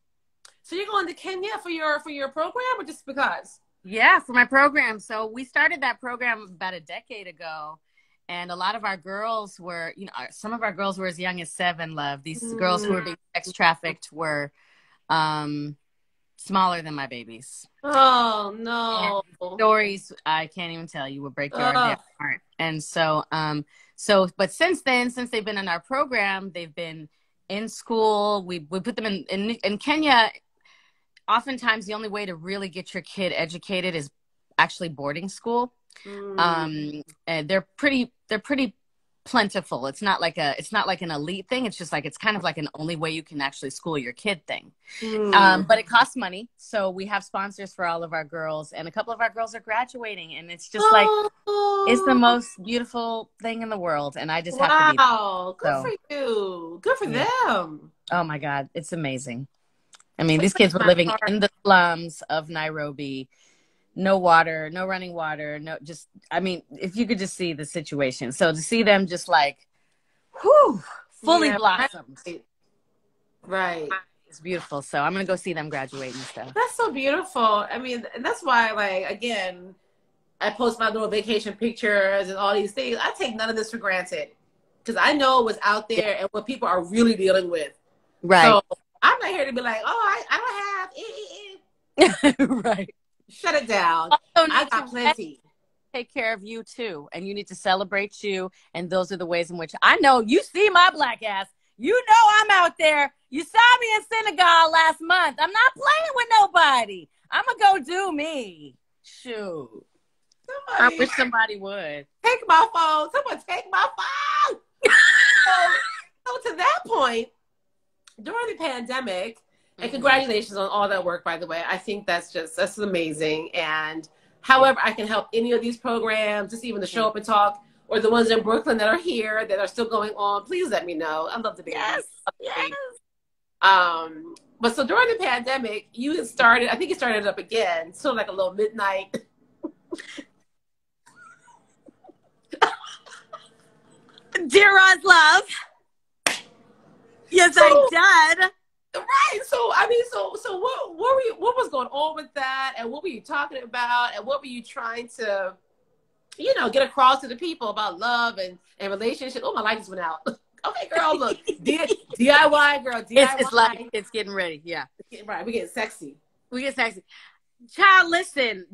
So you're going to Kenya for your program, or just because? Yeah, for my program. So we started that program about a decade ago, and a lot of our girls were, you know, some of our girls were as young as 7. Love, these girls who were being sex trafficked were smaller than my babies. Oh no! And stories I can't even tell you would break your damn heart. And so, but since then, since they've been in our program, they've been in school. We put them in Kenya. Oftentimes, the only way to really get your kid educated is actually boarding school. And they're pretty plentiful. It's not like an elite thing. It's just like, it's kind of like an only way you can actually school your kid thing. But it costs money. So we have sponsors for all of our girls, and a couple of our girls are graduating, and it's just like, it's the most beautiful thing in the world. And I just have to be there. Wow. Good for you. Good for them. Oh my God. It's amazing. I mean, these kids were living in the slums of Nairobi. No water, no running water, if you could just see the situation. So to see them just like, fully blossomed. Right. It's beautiful. So I'm going to go see them graduate and stuff. That's so beautiful. I mean, and that's why, like, again, I post my little vacation pictures and all these things. I take none of this for granted because I know what's out there and what people are really dealing with. Right. So I'm not here to be like, I don't have right. Shut it down. I got plenty. Take care of you too, and you need to celebrate you. And those are the ways in which I know you see my black ass. You know I'm out there. You saw me in Senegal last month. I'm not playing with nobody. I'm gonna go do me. Shoot. I wish somebody would take my phone. Someone take my phone. so to that point, during the pandemic, and congratulations on all that work, by the way. I think that's amazing. And however I can help any of these programs, just even the Show Up and Talk, or the ones in Brooklyn that are here, that are still going on, please let me know. I'd love to be Yes. But so during the pandemic, you had started, I think you started it up again, sort of like a little midnight. Dear Rozz Love. Yes, I did. Right. So I mean, so what was going on with that, and what were you talking about, and what were you trying to, get across to the people about love and relationship? Oh, my light just went out. Okay, girl, look, DIY, girl, DIY. It's getting ready. Yeah. Right. We get sexy. Child, listen,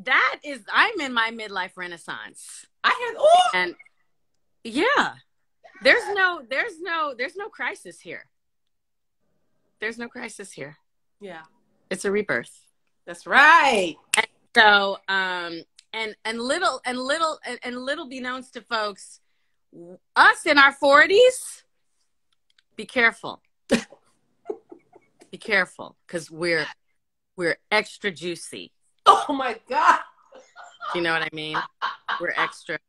I'm in my midlife renaissance. And yeah, there's no crisis here. There's no crisis here. Yeah. It's a rebirth. That's right. And so, and little beknownst to folks, us in our 40s, be careful. Be careful, because we're extra juicy. Oh my God. You know what I mean? We're extra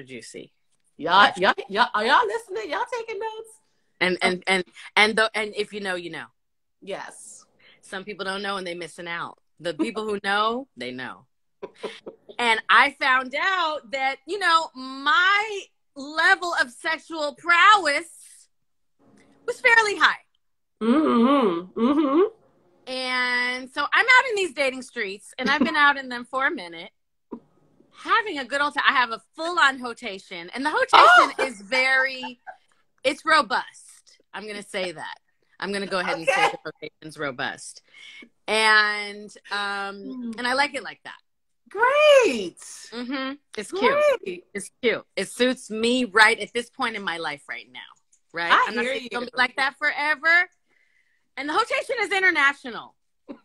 juicy. Y'all, are y'all listening? Y'all taking notes? And if you know, you know. Yes. Some people don't know and they're missing out. The people who know, they know. And I found out that, my level of sexual prowess was fairly high. Mm-hmm. Mm-hmm. And so I'm out in these dating streets, and I've been out in them for a minute, having a good old time. I have a full-on hotation, and the hotation is it's robust. I'm going to say that. I'm going to go ahead and say the hotation's robust. And I like it like that. Great. Mm-hmm. It's Great. Cute. It's cute. It suits me right at this point in my life right now. Right? I'm not going to be like that forever. And the hotation is international. Okay,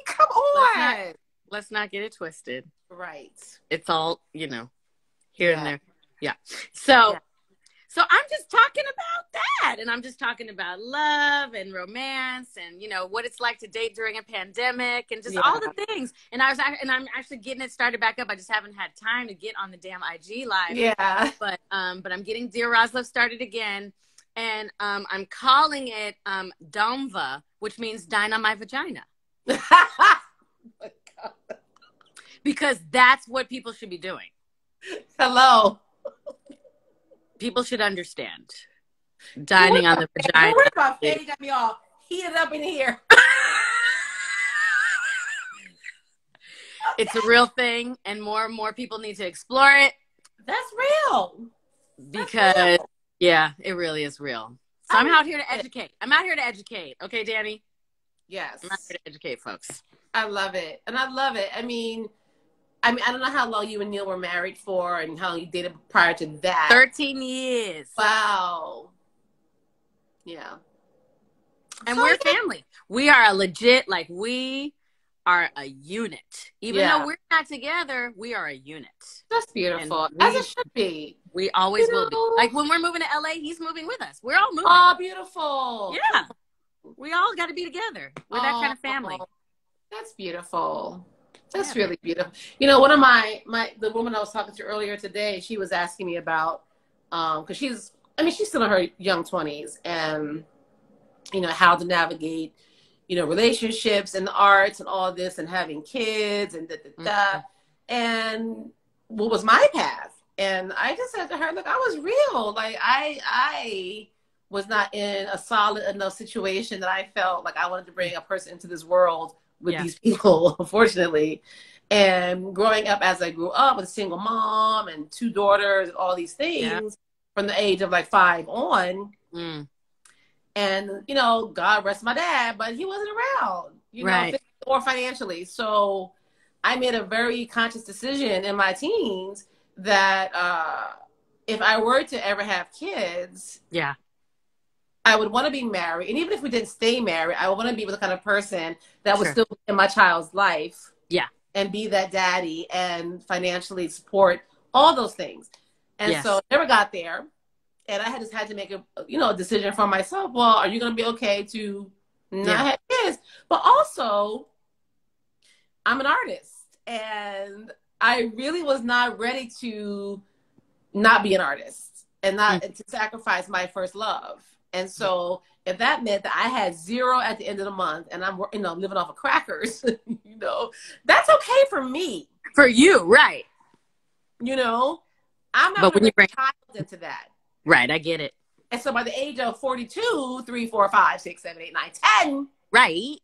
come on. Let's not get it twisted. Right. It's all, here and there. Yeah. So I'm just talking about that. And I'm just talking about love and romance and, what it's like to date during a pandemic and just all the things. And I'm actually getting it started back up. I just haven't had time to get on the damn IG live. Yeah. But I'm getting Dear Rozz Love started again. And I'm calling it Domva, which means dine on my vagina. Because that's what people should be doing. Hello. People should understand. Dining on the vagina. What about Fanny got me all heated up in here? It's a real thing, and more people need to explore it. That's real. Because, yeah, it really is real. So I'm out here to educate. Okay, Danny? Yes. I'm out here to educate folks. I love it. And I love it. I mean, I don't know how long you and Neil were married for and how long you dated prior to that. 13 years. Wow. Yeah. And we're family. We are a legit, we are a unit. Even though we're not together, we are a unit. That's beautiful. As it should be. We always will be. Like when we're moving to LA, he's moving with us. We're all moving. Oh, beautiful. Yeah. We all got to be together. We're that kind of family. That's beautiful. That's really beautiful. One of the woman I was talking to earlier today, she was asking me about, because she's still in her young 20s and, how to navigate, relationships and the arts and all this and having kids and and what was my path? And I just said to her, look, I was real. Like I was not in a solid enough situation that I felt like I wanted to bring a person into this world with these people, unfortunately. And growing up as I grew up with a single mom and 2 daughters and all these things from the age of 5 on. And, God rest my dad, but he wasn't around, know, or financially. So I made a very conscious decision in my teens that if I were to ever have kids, I would want to be married. And even if we didn't stay married, I would want to be with the kind of person that would still be in my child's life. Yeah. And be that daddy and financially support all those things. And so I never got there. And I had just had to make a decision for myself. Well, are you going to be okay to not have kids? But also, I'm an artist, and I really was not ready to not be an artist and not to sacrifice my first love. And so if that meant that I had zero at the end of the month and I'm, living off of crackers, that's okay for me. For you, right. I'm not going to bring a child into that. Right, I get it. And so by the age of 42, 3, 4, 5, 6, 7, 8, 9, 10, right,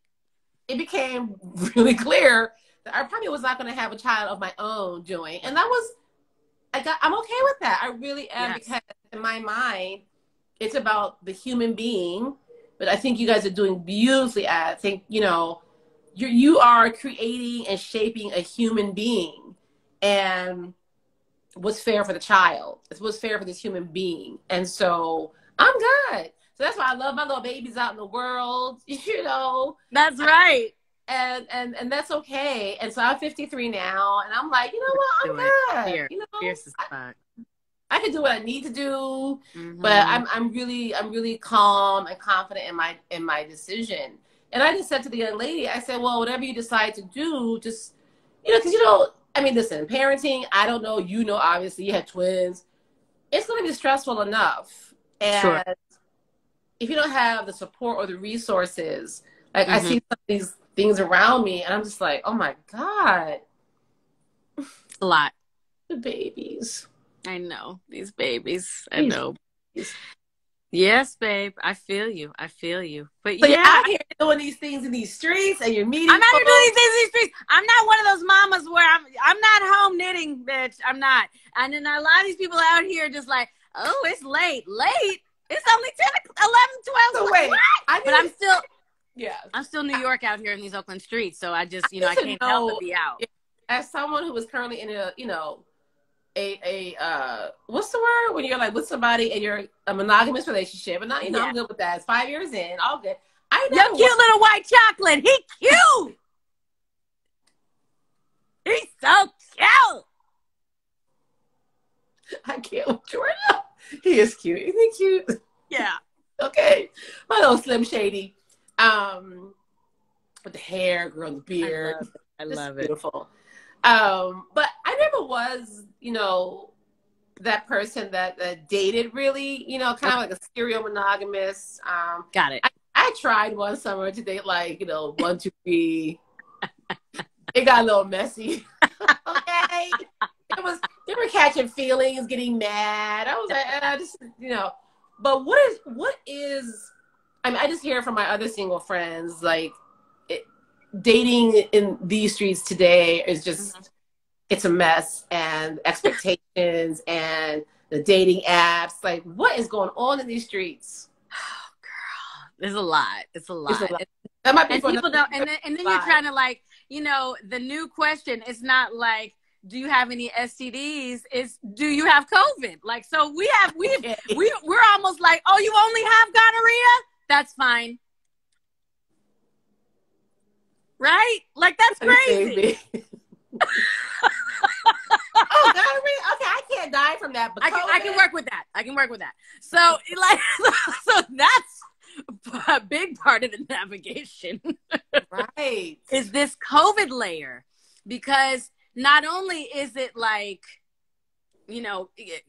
it became really clear that I probably was not going to have a child of my own doing. And I'm okay with that. I really am, because in my mind, it's about the human being. But I think you guys are doing beautifully at it. I think, you are creating and shaping a human being. And what's fair for the child? It's what's fair for this human being. And so I'm good. So that's why I love my little babies out in the world, That's right. And that's okay. And so I'm 53 now, and I'm like, I'm good. Fierce as fuck. I can do what I need to do, but I'm really calm and confident in my decision. And I just said to the young lady, I said, well, whatever you decide to do, just because listen, parenting, I don't know, obviously you had twins. It's going to be stressful enough. And if you don't have the support or the resources, like I see some of these things around me and I'm just like, oh my God. A lot. The babies. I know. These babies. I know. Yes, babe. I feel you. But you're out here doing these things in these streets and you're meeting. I'm out here doing these things in these streets. I'm not one of those mamas where I'm not home knitting, bitch. I'm not. And then a lot of these people out here just like, oh, it's late. It's only 10, 11, 12. So wait, but I'm still New York out here in these Oakland streets. So I just, I can't help but be out. As someone who is currently in what's the word when you're like with somebody and you're a monogamous relationship, and not, I'm good with that. It's 5 years in, all good. Your cute little white chocolate. He cute. He's so cute. I can't with Jordan. He is cute. Isn't he cute? Yeah. Okay. My little Slim Shady. With the hair, girl, the beard. I love it. Beautiful. But I never was, that person that dated really, kind of like a serial monogamous. Got it. I tried one summer to date 1, 2, 3. It got a little messy. Okay. They were catching feelings, getting mad. I was like, but what is, I just hear from my other single friends, dating in these streets today is just, it's a mess, and expectations and the dating apps. What is going on in these streets? Oh, girl, there's a lot. It's a lot. That might be and people don't. And then you're trying to the new question is not do you have any STDs? It's do you have COVID? So we're almost like, oh, you only have gonorrhea? That's fine. Right? That's crazy. Oh, gonorrhea? Okay, I can't die from that. But I can work with that. So so that's a big part of the navigation. Right. Is this COVID layer. Because not only is it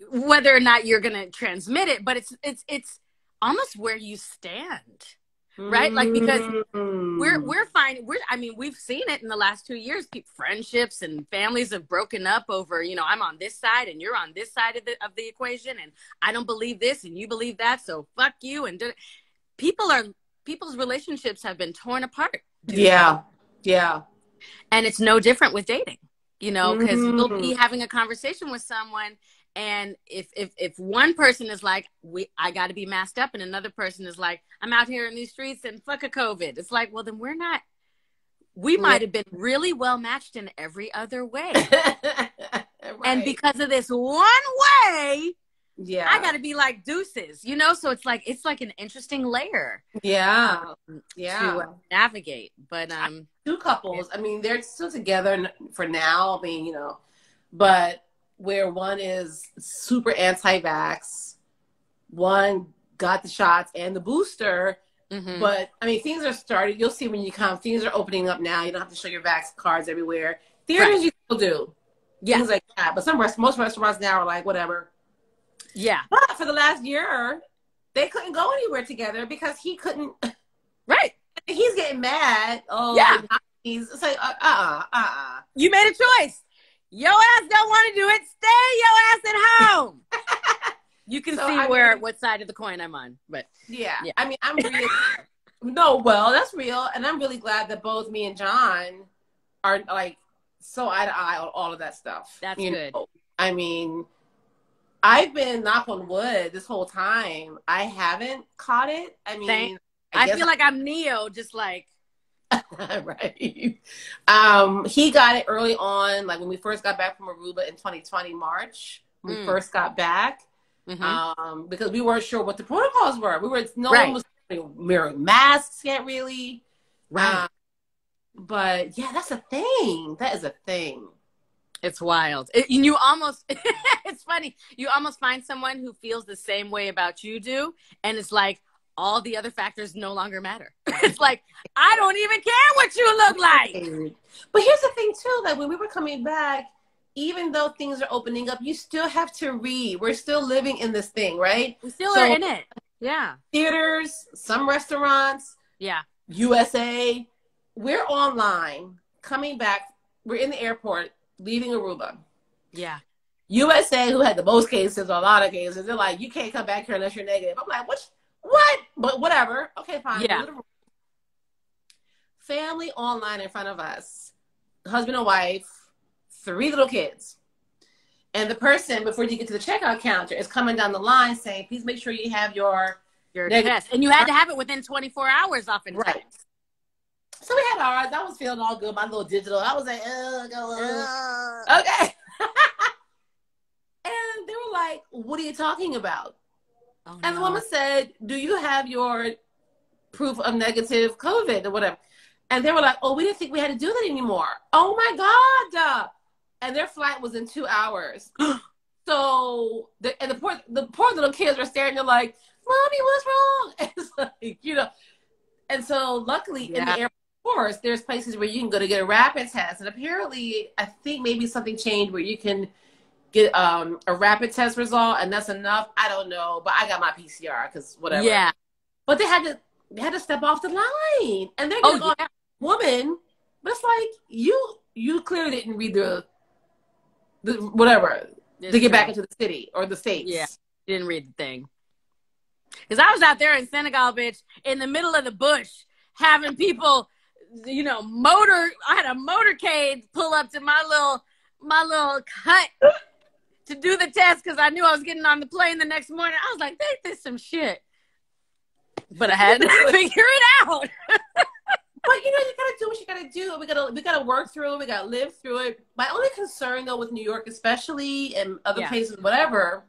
whether or not you're gonna transmit it, but it's almost where you stand. Right? Because we've seen it in the last 2 years. Friendships and families have broken up over, I'm on this side and you're on this side of the equation, and I don't believe this and you believe that, so fuck you. And people's relationships have been torn apart. Yeah. And it's no different with dating, because you'll be having a conversation with someone, and if one person is like, I got to be masked up, and another person is like, I'm out here in these streets and fuck a COVID. It's like, well, then we're not. We might have been really well matched in every other way. Right. And because of this one way, I got to be like deuces, So it's like an interesting layer. Yeah. To navigate. But two couples. They're still together for now. But where one is super anti-vax one got the shots and the booster. Mm-hmm. But I mean, things are starting. You'll see when you come. Things are opening up now. You don't have to show your vax cards everywhere. Theaters, you still do. Yeah. Things like that. But most restaurants now are like, whatever. Yeah. But for the last year, they couldn't go anywhere together because he couldn't. Right. He's getting mad. Oh, yeah. It's like, You made a choice. Your ass don't want to do it. Stay your ass at home. You can see what side of the coin I'm on. But yeah. I mean, I'm really, that's real. And I'm really glad that both me and John are like so eye to eye on all of that stuff. That's good. I mean, I've been, knock on wood, this whole time. I haven't caught it. I mean, I feel like I'm Neo, just like. Right. He got it early on, like when we first got back from Aruba in 2020, March. When we first got back. Mm-hmm. Because we weren't sure what the protocols were. No one was wearing masks yet, really. Right. But yeah, that's a thing. That is a thing. It's wild. You almost, it's funny. You almost find someone who feels the same way about you do. And it's like, all the other factors no longer matter. It's like, I don't even care what you look like. But here's the thing too, like when we were coming back, even though things are opening up, you still have to read. We're still living in this thing, right? We still are in it. Yeah. Theaters, some restaurants. Yeah. USA. We're online, coming back. We're in the airport, leaving Aruba. Yeah. USA, who had the most cases, a lot of cases, they're like, you can't come back here unless you're negative. I'm like, what? But whatever. Okay, fine. Yeah. Family online in front of us. Husband and wife, 3 little kids. And the person, before you get to the checkout counter, is coming down the line saying, please make sure you have your test. And you had to have it within 24 hours oftentimes. Right. So we had ours. I was feeling all good. My little digital. I was like, okay. And they were like, what are you talking about? Oh, and the woman said, do you have your proof of negative COVID or whatever? And they were like, oh, we didn't think we had to do that anymore. Oh, my God. And their flight was in 2 hours. So, the poor little kids were staring. They're like, Mommy, what's wrong? And it's like, And so, luckily, in the airport, of course, there's places where you can go to get a rapid test. And apparently, I think maybe something changed where you can get a rapid test result, and that's enough. I don't know, but I got my PCR because whatever. Yeah. But they had to step off the line, and they're going to woman. But it's like you clearly didn't read the whatever to get back into the city or the States. Yeah, didn't read the thing. Because I was out there in Senegal, bitch, in the middle of the bush, having people, I had a motorcade pull up to my little hut to do the test because I knew I was getting on the plane the next morning. I was like, they did some shit. But I had to figure it out. But you gotta do what you gotta do. We gotta work through it. We gotta live through it. My only concern though with New York especially and other places, whatever,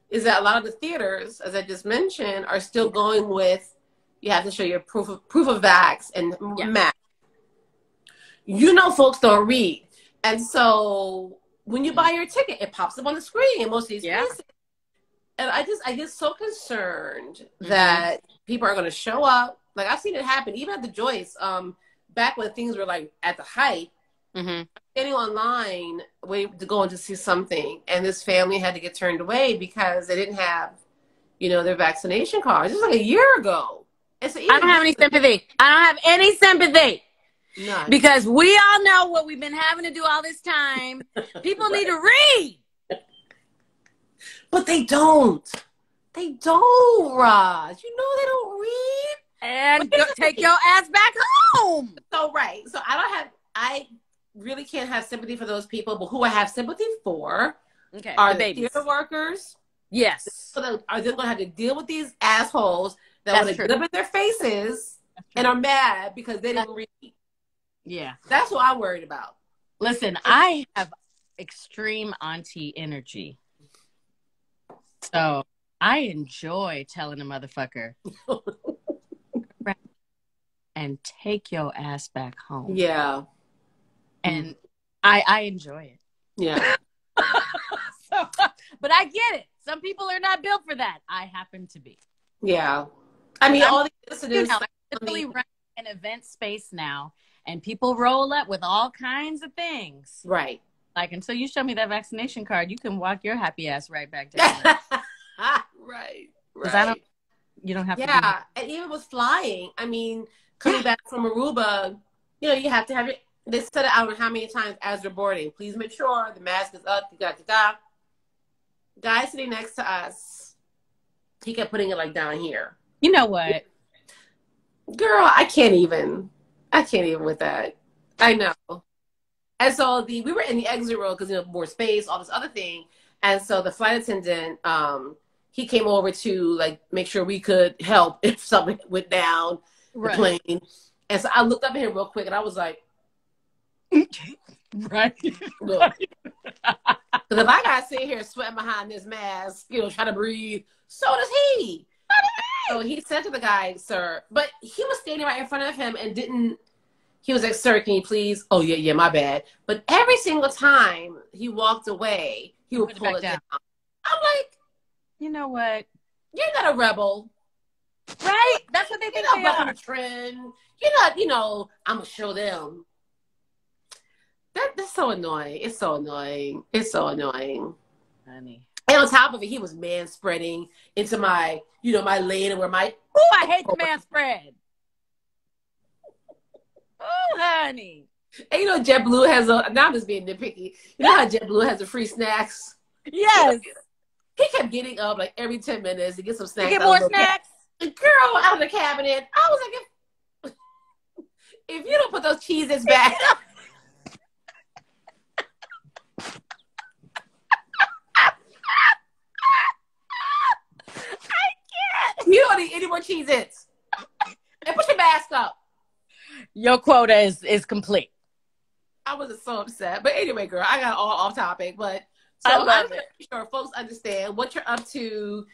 is that a lot of the theaters, as I just mentioned, are still going with you have to show your proof of vax and mask. Folks don't read. And so when you buy your ticket, it pops up on the screen in most of these places. And I get so concerned that people are going to show up. Like, I've seen it happen, even at the Joyce, back when things were, like, at the height. Getting online, waiting to go in to see something. And this family had to get turned away because they didn't have, their vaccination cards. This was like a year ago. And so I don't have any sympathy. I don't have any sympathy. None. Because we all know what we've been having to do all this time. People need to read. But they don't. They don't, Rozz. They don't read. And take your ass back home. So, right. So I really can't have sympathy for those people, but who I have sympathy for are the theater workers. Yes. So are they going to have to deal with these assholes that want to get up in their faces and are mad because they didn't read? Yeah. That's what I'm worried about. Listen, I have extreme auntie energy. So I enjoy telling a motherfucker and take your ass back home. Yeah. And I enjoy it. Yeah. So But I get it. Some people are not built for that. I happen to be. Yeah. I mean, all the listeners. I'm literally running an event space now, and people roll up with all kinds of things. Right. Like, until you show me that vaccination card, you can walk your happy ass right back down. Right. You don't have to. Yeah. And even with flying, I mean, coming back from Aruba, you know, you have to have it. They set it out how many times as you're boarding. Please make sure the mask is up. Guy sitting next to us, he kept putting it like down here. You know what? Girl, I can't even with that. I know. And so we were in the exit row because, you know, more space, all this other thing. And so the flight attendant, he came over to like make sure we could help if something went down the plane. And so I looked up at him real quick and I was like, right. Look. Because if I gotta sit here sweating behind this mask, you know, trying to breathe, so does he. So he said to the guy, sir, but he was standing right in front of him and didn't, he was like, sir, can you please? Oh, yeah, my bad. But every single time he walked away, he would pull it down. I'm like, you know what? You're not a rebel. Right? That's what they think they are. A trend. You're not, you know, I'm going to show them. That's so annoying. It's so annoying. It's so annoying. Honey. And on top of it, he was man-spreading into my, you know, my lane and where my... Oh, I hate the man-spread. Oh, honey. And you know, JetBlue has now I'm just being nitpicky. You know how JetBlue has the free snacks? Yes. He kept getting up like every 10 minutes to get some snacks. Get more snacks? Girl, out of the cabinet. I was like, if you don't put those cheeses back... You don't need any more Cheez-Its. And put your mask up. Your quota is complete. I was so upset. But anyway, girl, I got all off topic. But so I'm sure folks understand what you're up to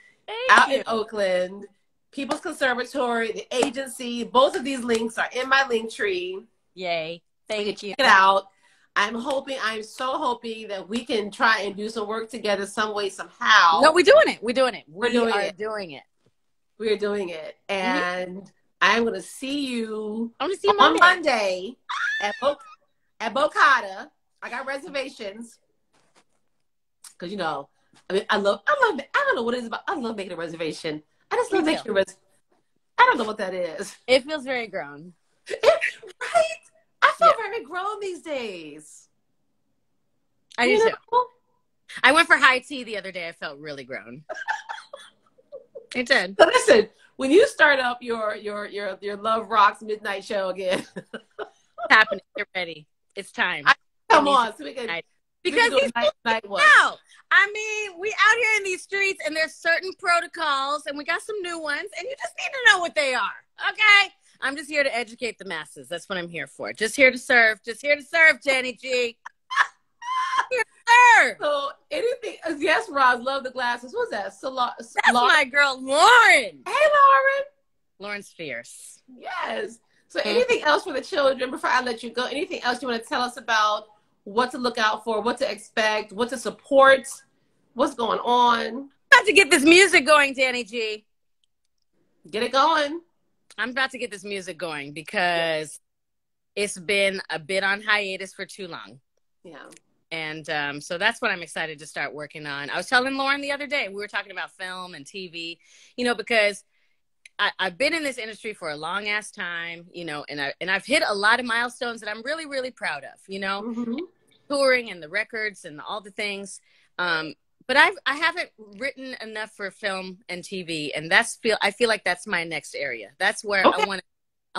out in Oakland. People's Conservatory, the agency. Both of these links are in my link tree. Yay. Thank you. Check it out. I'm so hoping that we can try and do some work together some way, somehow. No, we're doing it. We're doing it. We're doing it. We're doing it. And I'm going to see you on Monday at Bocata. I got reservations. Because, you know, I mean, I don't know what it is about. I love making a reservation. I just love making a reservation. I don't know what that is. It feels very grown. Right? I feel very grown these days. I do too. I went for high tea the other day. I felt really grown. It did. So listen, when you start up your Love Rocks midnight show again, it's happening. Get ready. It's time. Come on, so we can. Because these night out. I mean, we out here in these streets, and there's certain protocols, and we got some new ones, and you just need to know what they are. Okay. I'm just here to educate the masses. That's what I'm here for. Just here to serve. Just here to serve, Jenny G. Here to serve. So anything? Yes, Rozz, love the glasses. What's that? That's my girl, Lauren. Hey, Lauren. Lauren's fierce. Yes. So anything else for the children before I let you go? Anything else you want to tell us about what to look out for, what to expect, what to support, what's going on? About to get this music going, Danny G. Get it going. I'm about to get this music going because it's been a bit on hiatus for too long. Yeah. And so that's what I'm excited to start working on. I was telling Lauren the other day, we were talking about film and TV, you know, because I've been in this industry for a long ass time, you know, and I've hit a lot of milestones that I'm really, really proud of, you know, touring and the records and all the things. But I haven't written enough for film and TV, and I feel like that's my next area. That's where I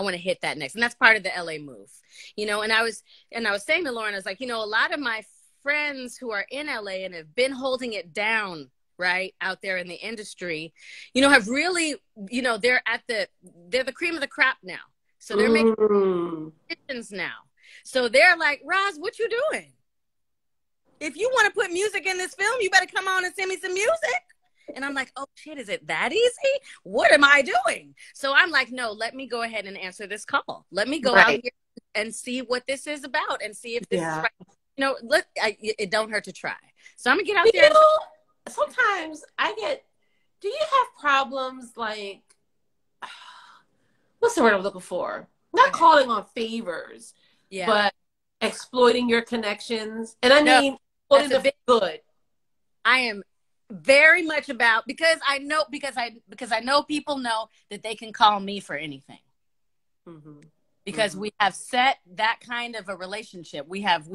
want to hit that next, and that's part of the LA move, you know. And I was saying to Lauren, I was like, you know, a lot of my friends who are in LA and have been holding it down right out there in the industry, you know, have really, you know, they're the cream of the crop now, so they're making decisions now. So they're like, Rozz, what you doing? If you want to put music in this film, you better come on and send me some music. And I'm like, oh shit, is it that easy? What am I doing? So I'm like, no, let me go ahead and answer this call. Let me go out here and see what this is about and see if this is right. You know, look, it don't hurt to try. So I'm gonna get out there. sometimes I get, do you have problems like, what's the word I'm looking for? Not calling on favors, but exploiting your connections. And I mean, exploiting the good. I am very much about, because I know people know that they can call me for anything. Mm-hmm. Because we have set that kind of a relationship. We have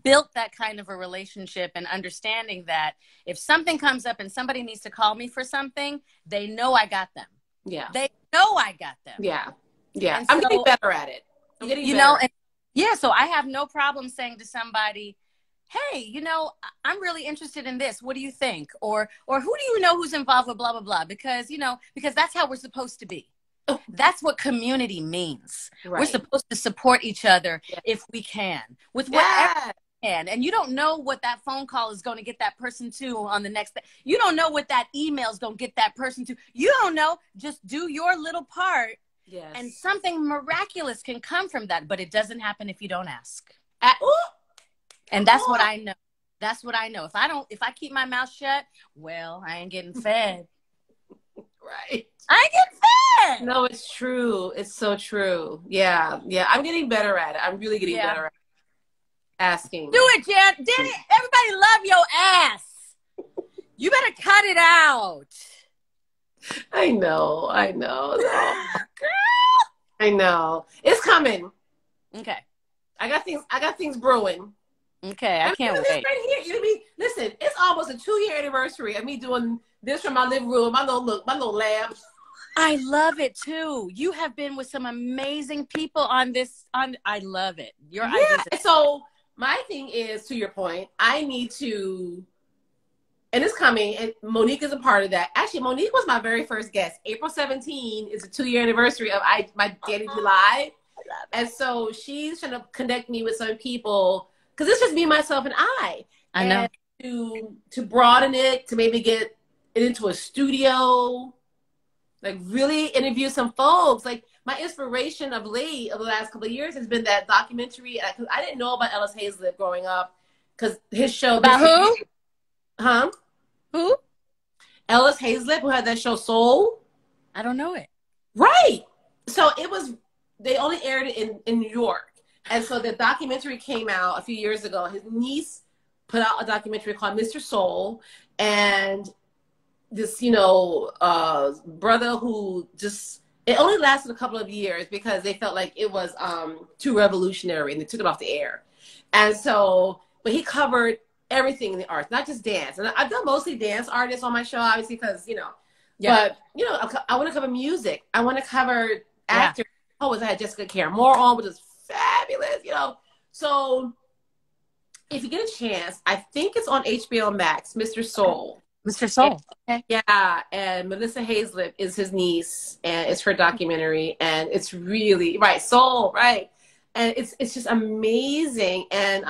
built that kind of a relationship, and understanding that if something comes up and somebody needs to call me for something, they know I got them. Yeah. They know I got them. Yeah. Yeah. I'm getting better at it. I'm getting better. So I have no problem saying to somebody, hey, I'm really interested in this. What do you think? Or who do you know who's involved with blah, blah, blah? Because that's how we're supposed to be. That's what community means. Right. We're supposed to support each other if we can, with whatever we can. And you don't know what that phone call is going to get that person to on the next day. You don't know what that email is going to get that person to. You don't know. Just do your little part. Yes. And something miraculous can come from that. But it doesn't happen if you don't ask. And that's what I know. That's what I know. If I keep my mouth shut, well, I ain't getting fed. Right. I ain't getting fed. No, it's true. It's so true. Yeah. Yeah. I'm getting better at it. I'm really getting better at asking. Do it, Jen. Danny, everybody love your ass. You better cut it out. I know. Girl. I know. It's coming. Okay. I got things brewing. Okay, I can't wait. Right here, listen, it's almost a 2-year anniversary of me doing this from my living room, my little lab. I love it too. You have been with some amazing people on this. I love it. Your ideas. So my thing is, to your point, I need to, and it's coming, and Monique is a part of that. Actually, Monique was my very first guest. April 17 is a 2-year anniversue of my dannIGeeLive. And so she's trying to connect me with some people, because it's just me, myself, and I know. To broaden it, to maybe get it into a studio, like really interview some folks. Like my inspiration of the last couple of years has been that documentary. Because I didn't know about Ellis Hazlitt growing up, because his show. About who? Huh? Who? Ellis Hazlitt, who had that show Soul. I don't know it. Right. So they only aired it in New York. And so the documentary came out a few years ago. His niece put out a documentary called Mr. Soul. And this, brother who it only lasted a couple of years because they felt like it was too revolutionary, and they took it off the air. And so, but he covered everything in the arts, not just dance. And I've done mostly dance artists on my show, obviously, because, but, I want to cover music. I want to cover actors. I had Jessica Care Moore on, which is fabulous, So if you get a chance, I think it's on HBO Max, Mr. Soul. Mr. Soul. Okay. Yeah, and Melissa Hazlitt is his niece, and it's her documentary, and it's really Soul, right? And it's just amazing. And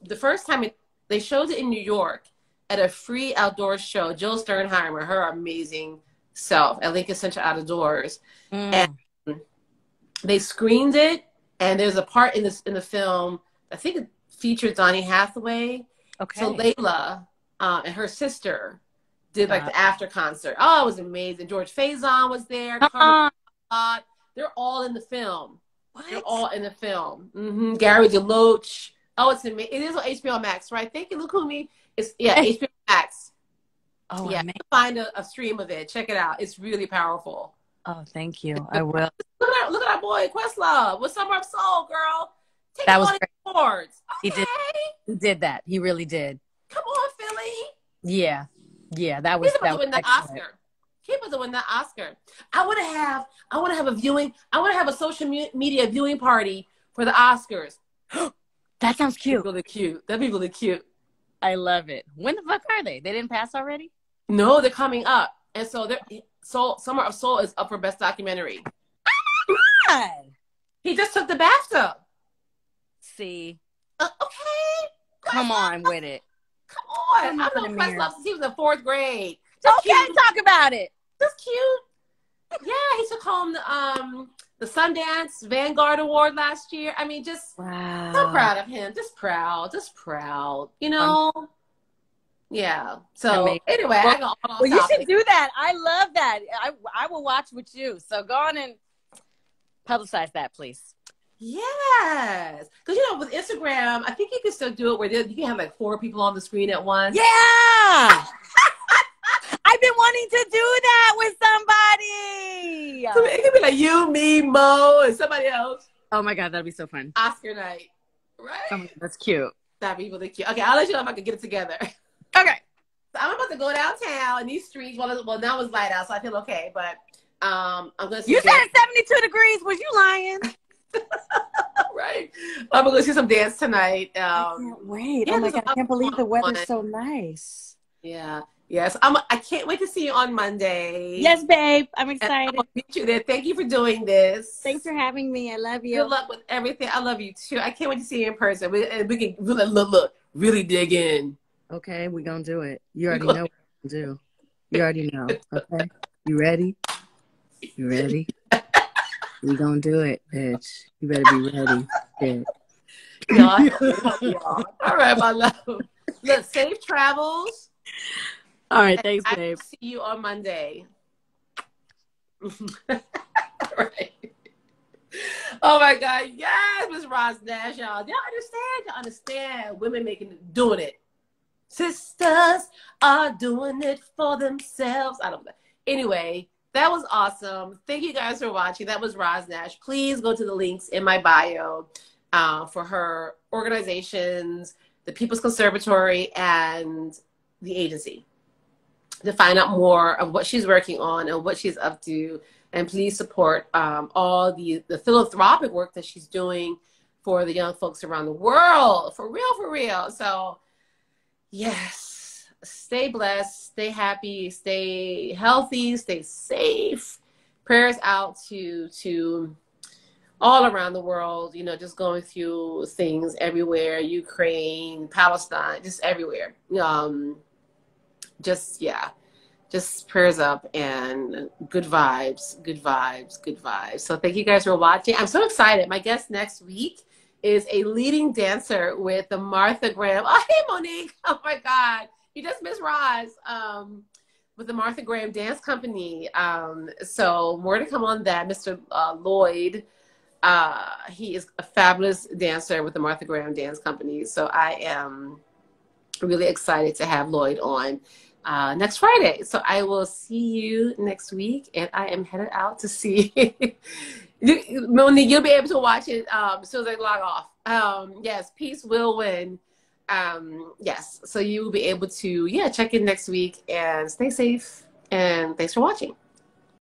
the first time they showed it in New York at a free outdoor show, Jill Sternheimer, her amazing self at Lincoln Center Out of Doors, and they screened it. And there's a part in the film, I think it featured Donny Hathaway. Okay. So Layla and her sister did the after concert. Oh, it was amazing. George Faison was there. They're all in the film. What? They're all in the film. Mm-hmm. Gary DeLoach. Oh, it's amazing. It is on HBO Max, right? Thank you, Lukumi. It's HBO Max. Oh, yeah. Find a stream of it. Check it out. It's really powerful. Oh, thank you. I will. Look at our boy Questlove with Summer of Soul, girl. Take that was great. Awards. Okay. He did that. He really did. Come on, Philly. Yeah, that was. He's about to win the Oscar. He was to win the Oscar. I want to have a viewing. I want to have a social media viewing party for the Oscars. That sounds cute. That'd be really cute. I love it. When the fuck are they? They didn't pass already? No, they're coming up, and so Summer of Soul is up for Best Documentary. Oh my God. He just took the BAFTA. See. Okay. Come on with it. Come on. I've known Questlove since he was in 4th grade. Okay, talk about it. Just cute. Yeah, he took home the Sundance Vanguard Award last year. I mean, just so proud of him. Just proud. Yeah. So Amazing. anyway, I go on Well, you topic. should do that. I love that. I will watch with you. So go on and publicize that, please. Yes. Because, you know, with Instagram, I think you can still do it where you can have like 4 people on the screen at once. Yeah. I've been wanting to do that with somebody. So it could be like you, me, Mo, and somebody else. Oh my God, that'd be so fun. Oscar night. Right? Oh my God, that's cute. That'd be really cute. Okay, I'll let you know if I can get it together. Okay. So I'm about to go downtown in these streets. Well, now it's light out, so I feel okay. But I'm going to You said 72 degrees. Was you lying? Right. I'm going to see some dance tonight. I can't wait. Yeah, oh my God, I can't believe the weather's fun. so nice. Yeah. Yes. I can't wait to see you on Monday. Yes, babe. I'm excited. I'll meet you there. Thank you for doing this. Thanks for having me. I love you. Good luck with everything. I love you too. I can't wait to see you in person. We can look, really dig in. Okay, we're going to do it. You already know what we're going to do. You already know. Okay? You ready? You ready? We're going to do it, bitch. You better be ready, bitch. Y'all. All right, my love. Look, safe travels. All right, thanks, I babe. will see you on Monday. All right. Oh my God, yes, Miss Rozz Nash, y'all. Y'all understand? Y'all understand? Women doing it. Sisters are doing it for themselves. I don't know. Anyway, that was awesome. Thank you guys for watching. That was Rozz Nash. Please go to the links in my bio for her organizations, the People's Conservatory, and the agency to find out more of what she's working on and what she's up to. And please support all the philanthropic work that she's doing for the young folks around the world. For real, for real. So, yes, stay blessed, stay happy, stay healthy, stay safe. Prayers out to all around the world, you know, just going through things everywhere, Ukraine, Palestine, just everywhere. Just prayers up and good vibes, good vibes, good vibes. So thank you guys for watching. I'm so excited. My guest next week is a leading dancer with the Martha Graham. Oh, hey, Monique. Oh, my God. You just missed Rozz with the Martha Graham Dance Company. So more to come on that. Mr. Lloyd, he is a fabulous dancer with the Martha Graham Dance Company. So I am really excited to have Lloyd on next Friday. So I will see you next week, and I am headed out to see Monique. You'll be able to watch it as soon as I log off. Yes, peace will win. Yes, so you will be able to check in next week and stay safe, and thanks for watching.